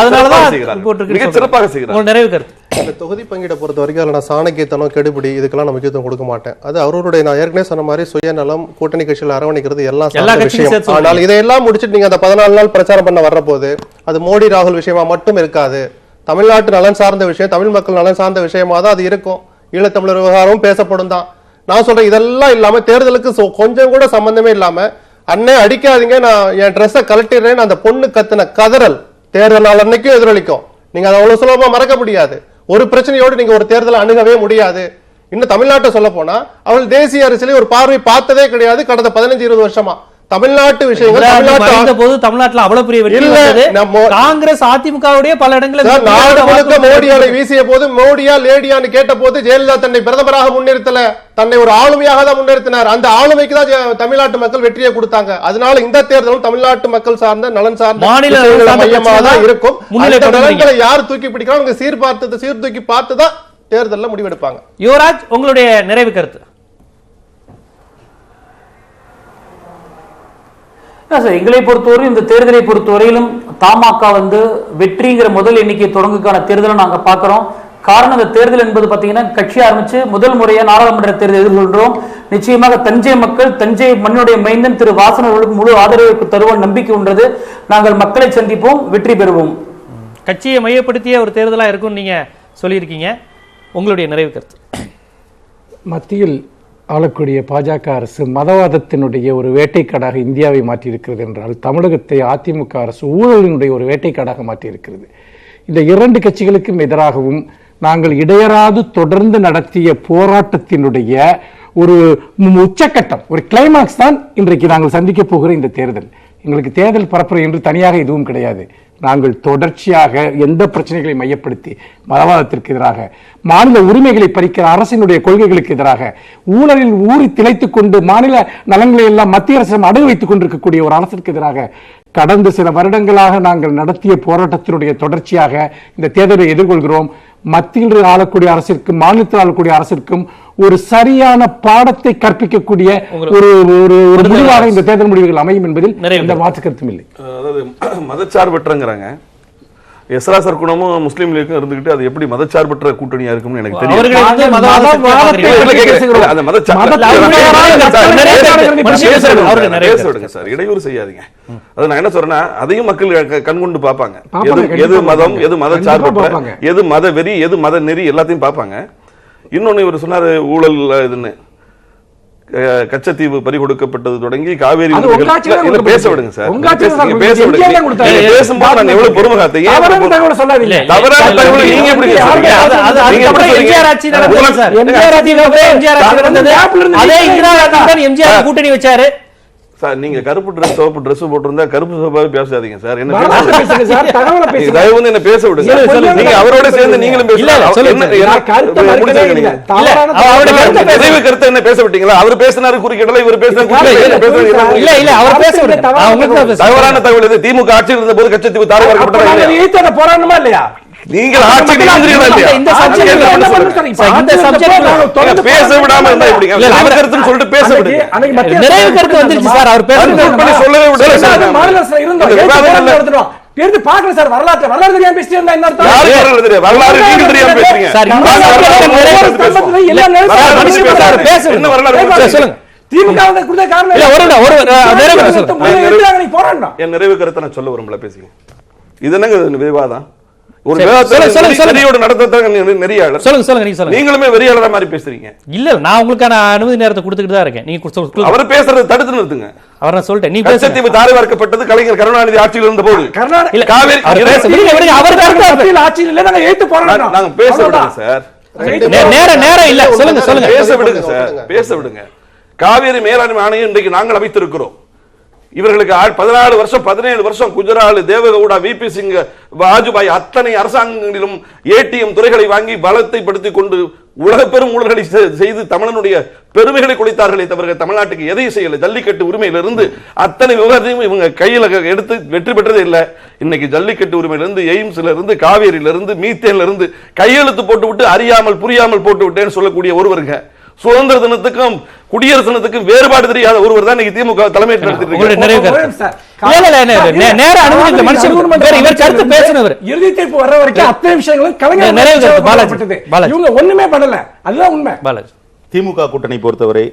சிறப்பாக செய்கிறார். நிறைவு கருத்து. தொகுதி பங்கீடை பொறுத்த வரைக்கும் நான் சாணக்கியத்தனம் கெடுபிடி இதுக்கெல்லாம் நான் முக்கியத்துவம் கொடுக்க மாட்டேன். அது அவருடைய, நான் ஏற்கனவே சொன்ன மாதிரி சுயநலம், கூட்டணி கட்சியில் அரவணைக்கிறது எல்லாம் விஷயம். ஆனால் இதையெல்லாம் முடிச்சுட்டு நீங்க அந்த 14 நாள் பிரச்சாரம் பண்ண வர்ற போது அது மோடி ராகுல் விஷயமா மட்டும் இருக்காது. தமிழ்நாட்டு நலன் சார்ந்த விஷயம், தமிழ் மக்கள் நலன் சார்ந்த விஷயமா தான் அது இருக்கும். ஈழத்தமிழர் விவகாரம் பேசப்படும் தான். நான் சொல்றேன், இதெல்லாம் இல்லாம தேர்தலுக்கு கொஞ்சம் கூட சம்பந்தமே இல்லாம அண்ணே அடிக்காதீங்க, நான் என் ட்ரெஸ்ஸை கழட்டிடுறேன்னு அந்த பொண்ணு கத்துன கதறல் தேர்தல் நாள் அன்னைக்கும் எதிரொலிக்கும். நீங்க அதை அவ்வளவு சுலபமா மறக்க முடியாது. ஒரு பிரச்சனையோடு நீங்க ஒரு தேர்தலை அணுகவே முடியாது. இன்னும் தமிழ்நாட்டை சொல்ல போனா அவள் தேசிய அரசியலை ஒரு பார்வை பார்த்ததே கிடையாது கடந்த 15-20 வருஷமா. தமிழ்நாட்டு விஷயங்கள் தமிழ்நாட்டுல அவ்வளவு பெரிய வெற்றி வந்தது. காங்கிரஸ் அதிமுகவுடைய பல இடங்களில் நாடு முழுக்க மோடி அலை வீசிய போது மோடியா லேடியான்னு கேட்ட போது ஜெயலலிதா தன்னை பிரதமராக முன்னிறுத்தல, தன்னை ஒரு ஆளுமையாக தான் முன்னிறுத்தினார். அந்த ஆளுமைக்கு தான் தமிழ்நாட்டு மக்கள் வெற்றியை கொடுத்தாங்க. அதனால இந்த தேர்தலும் தமிழ்நாட்டு மக்கள் சார்ந்த நலன் சார்ந்த மாநில மையமாக தான் இருக்கும். நலன்களை யார் தூக்கி பிடிக்கிறாங்க சீர்தூக்கி பார்த்துதான் தேர்தலில் முடிவெடுப்பாங்க. யுவராஜ், உங்களுடைய நிறைவு கருத்து? எங்களை பொறுத்தவரை இந்த தேர்தலை பொறுத்தவரையிலும் தமாக வெற்றிங்கிற முதல் எண்ணிக்கை தொடங்குக்கான தேர்தலை நாங்க பாக்குறோம். காரணம், இந்த தேர்தல் என்பது பாத்தீங்கன்னா கட்சி ஆரம்பிச்சு முதல் முறையா நாடாளுமன்ற தேர்தல் எதிர்கொள்கிறோம். நிச்சயமாக தஞ்சை மக்கள், தஞ்சை மண்ணுடைய மைந்தன் திரு வாசன் அவர்களுக்கு முழு ஆதரவு தருவோம் நம்பிக்கை உண்டது. நாங்கள் மக்களை சந்திப்போம், வெற்றி பெறுவோம். கட்சியை மையப்படுத்திய ஒரு தேர்தலா இருக்கும் நீங்க சொல்லியிருக்கீங்க. உங்களுடைய நிறைவு கருத்து? மத்தியில் ஆளக்கூடிய பாஜக அரசு மதவாதத்தினுடைய ஒரு வேட்டைக்காடாக இந்தியாவை மாற்றியிருக்கிறது என்றால், தமிழகத்தை அதிமுக அரசு ஊழலினுடைய ஒரு வேட்டைக்காடாக மாற்றியிருக்கிறது. இந்த இரண்டு கட்சிகளுக்கும் எதிராகவும் நாங்கள் இடையறாது தொடர்ந்து நடத்திய போராட்டத்தினுடைய ஒரு உச்சக்கட்டம், ஒரு கிளைமாக்ஸ் தான் இன்றைக்கு நாங்கள் சந்திக்க போகிற இந்த தேர்தல். எங்களுக்கு தேர்தல் பரப்புரை என்று தனியாக எதுவும் கிடையாது. நாங்கள் தொடர்ச்சியாக எந்த பிரச்சனைகளை மையப்படுத்தி மதவாதத்திற்கு எதிராக, மாநில உரிமைகளை பறிக்கிற அரசினுடைய கொள்கைகளுக்கு எதிராக, ஊழலில் ஊறி திளைத்துக் கொண்டு மாநில நலன்களை எல்லாம் மத்திய அரசு அடகு வைத்துக் கொண்டிருக்கக்கூடிய ஒரு அரசுக்கு எதிராக கடந்த சில வருடங்களாக நாங்கள் நடத்திய போராட்டத்தினுடைய தொடர்ச்சியாக இந்த தேர்தலை எதிர்கொள்கிறோம். மத்தியில் ஆளக்கூடிய அரசிற்கும் மாநிலத்தில் ஆளக்கூடிய அரசிற்கும் ஒரு சரியான பாடத்தை கற்பிக்கக்கூடிய ஒரு முடிவாக இந்த தேர்தல் முடிவுகள் அமையும் என்பதில் எந்த மாற்று கருத்தும் இல்லை. அதாவது மதச்சார்பற்றங்கிறாங்க. எஸ்ராசர் குணமும் முஸ்லீம் லீக்கும் இருந்துகிட்டு அது எப்படி மதச்சார்பற்ற கூட்டணியா இருக்கும்னு எனக்கு தெரியும். இடையூறு செய்யாதீங்க. அது நான் என்ன சொல்றேன்னா, அதையும் மக்கள் கண்கொண்டு பார்ப்பாங்க. எது மதம், எது மதச்சார்பற்ற, எது மத வெறி, எது மத நெறி எல்லாத்தையும் பார்ப்பாங்க. இன்னொன்னு இவர் சொன்னாரு ஊழல் இதுன்னு. கச்சத்தீவு பறி கொடுக்கப்பட்டது தொடங்கி காவேரி பேச விடுங்க சார், பேச விடுங்க. பேசும்போது நான் எவ்வளவு பொறுமை காத்தீங்க. தவறான தகவல் நீங்க எப்படி கூட்டணி வச்சாரு சார்? நீங்க கருப்பு டிரஸ் சிவப்பு டிரஸ் போட்டிருந்தா கருப்பு சிவப்பாவே பேசாதீங்க சார். என்ன தயவு வந்து என்ன பேச விடுங்க. நீங்க அவரோட சேர்ந்து நீங்களும் நிறைவு கருத்தை என்ன பேச விட்டீங்களா? அவர் பேசினாரு குறுக்கிடல, இவர் தவறான தகவல் எது? திமுக ஆட்சியில் இருந்த போது கச்சத்தீவு தாரை வார்க்கப்பட்டதா போராடணுமா இல்லையா? நீங்கள் ஆட்சியில் இருந்தீங்களா இல்லையா? பேச விடாம இருந்தா எப்படிங்க? அவர் கருத்துன்னு சொல்லிட்டு பேச விடுங்க. நிறைவு கருத்து வந்துருச்சு சார். அவர் பேசுறது சொல்லவே விடல. பேருந்து பாக்கல சார். வரலாறு தெரியாம பேசிட்டு இருந்தா என்ன அர்த்தம்? வரலாறு நீங்க தெரியாம பேசுறீங்க சார். என்ன வரலாறு சொல்லுங்க. திமுக கொடுத்த காரணம் என் நிறைவு கருத்தை நான் சொல்ல விரும்பல, பேசுங்க. இது என்னங்க விவாதம்? ஒரு நீங்களுமே வெறியாளர் மாதிரி பேசுறீங்க. இல்ல, நான் உங்களுக்கான அனுமதி நேரத்தை கொடுத்துக்கிட்டு தான் இருக்கேன். நீங்க அவர் பேசுறது தடுத்து நிறுத்துங்க. அவர் நான் சொல்லிட்டேன். நீ கச்சத்தீவு தாரை வார்க்கப்பட்டது கலைஞர் கருணாநிதி ஆட்சியில் இருந்த போது. நாங்க பேச விடுங்க சார். நேரம் இல்ல, சொல்லுங்க சொல்லுங்க. பேச விடுங்க சார், பேச விடுங்க. காவேரி மேலாண்மை ஆணையம் இன்றைக்கு நாங்கள் அமைத்திருக்கிறோம். இவர்களுக்கு 14 வருஷம் 17 வருஷம் குஜராத், தேவகவுடா, விபி சிங், வாஜ்பாய் அத்தனை அரசாங்கங்களிலும் ஏடிஎம் துறைகளை வாங்கி பலத்தை படுத்திக் கொண்டு உலக பெரும் ஊழல்களை செய்து தமிழனுடைய பெருமைகளை குளித்தார்களே தவிர தமிழ்நாட்டுக்கு எதையும் செய்யல. ஜல்லிக்கட்டு உரிமையிலிருந்து அத்தனை விவகாரத்தையும் இவங்க கையில எடுத்து வெற்றி பெற்றதே இல்லை. இன்னைக்கு ஜல்லிக்கட்டு உரிமையிலிருந்து, எய்ம்ஸ்ல இருந்து, காவேரியில இருந்து, மீத்தேன்ல இருந்து கையெழுத்து போட்டு விட்டு அறியாமல் புரியாமல் போட்டு விட்டேன்னு சொல்லக்கூடிய ஒருவருங்க. சுதந்திர தினத்துக்கும் குடியரசு தினத்துக்கும் வேறுபாடு தெரியாத ஒருவர் தான் இன்னைக்கு திமுக தலைமை நடத்திட்டு இருக்காரு. இறுதி தீர்ப்பு வர்ற வரைக்கும் அத்தனை விஷயங்களும் கலைஞர் இவங்க ஒண்ணுமே பண்ணல. அதுதான் உண்மை. திமுக கூட்டணி பொறுத்தவரை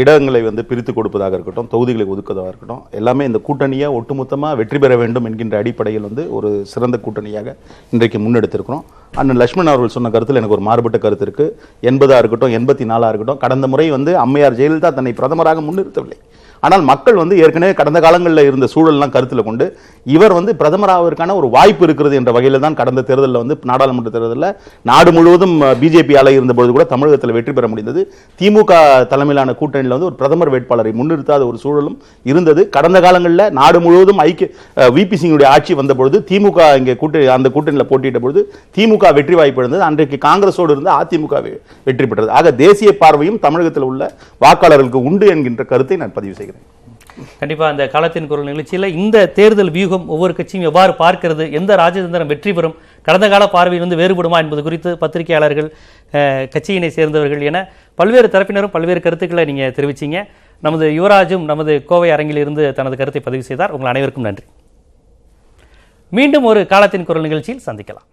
இடங்களை பிரித்து கொடுப்பதாக இருக்கட்டும், தொகுதிகளை ஒதுக்குவதாக இருக்கட்டும், எல்லாமே இந்த கூட்டணியை ஒட்டுமொத்தமாக வெற்றி பெற வேண்டும் என்கின்ற அடிப்படையில் ஒரு சிறந்த கூட்டணியாக இன்றைக்கு முன்னெடுத்திருக்கிறோம். அண்ணன் லட்சுமணன் அவர்கள் சொன்ன கருத்தில் எனக்கு ஒரு மாறுபட்ட கருத்து இருக்குது. 80 இருக்கட்டும், 84 இருக்கட்டும், கடந்த முறை அம்மையார் ஜெயலலிதா தன்னை பிரதமராக முன்னிறுத்தவில்லை. ஆனால் மக்கள் வந்து ஏற்கனவே கடந்த காலங்களில் இருந்த சூழல்லாம் கருத்தில் கொண்டு இவர் வந்து பிரதமராவதற்கான ஒரு வாய்ப்பு இருக்கிறது என்ற வகையில் தான் கடந்த தேர்தலில் வந்து நாடாளுமன்ற தேர்தலில் நாடு முழுவதும் பிஜேபி ஆலை இருந்தபோது கூட தமிழகத்தில் வெற்றி பெற முடிந்தது. திமுக தலைமையிலான கூட்டணியில் வந்து ஒரு பிரதமர் வேட்பாளரை முன்னிறுத்தாத ஒரு சூழலும் இருந்தது. கடந்த காலங்களில் நாடு முழுவதும் விபி சிங்குடைய ஆட்சி வந்தபொழுது திமுக இங்கே அந்த கூட்டணியில் போட்டியிட்ட பொழுது திமுக வெற்றி வாய்ப்பு இருந்தது. அன்றைக்கு காங்கிரஸோடு இருந்த அதிமுக வெற்றி பெற்றது. ஆக தேசிய பார்வையும் தமிழகத்தில் உள்ள வாக்காளர்களுக்கு உண்டு என்கின்ற கருத்தை நான் பதிவு செய்கிறேன். கண்டிப்பா அந்த காலத்தின் குரல் நிகழ்ச்சியில் இந்த தேர்தல் வியூகம் ஒவ்வொரு கட்சியும் எவ்வாறு பார்க்கிறது, எந்த ராஜதந்திரம் வெற்றி பெறும், கடந்த கால பார்வையில் வந்து வேறுபடுமா என்பது குறித்து பத்திரிகையாளர்கள், கட்சியினை சேர்ந்தவர்கள் என பல்வேறு தரப்பினரும் பல்வேறு கருத்துக்களை நீங்க தெரிவிச்சீங்க. நமது யுவராஜும் நமது கோவை அரங்கில் இருந்து தனது கருத்தை பதிவு செய்தார். உங்கள் அனைவருக்கும் நன்றி. மீண்டும் ஒரு காலத்தின் குரல் நிகழ்ச்சியில் சந்திக்கலாம்.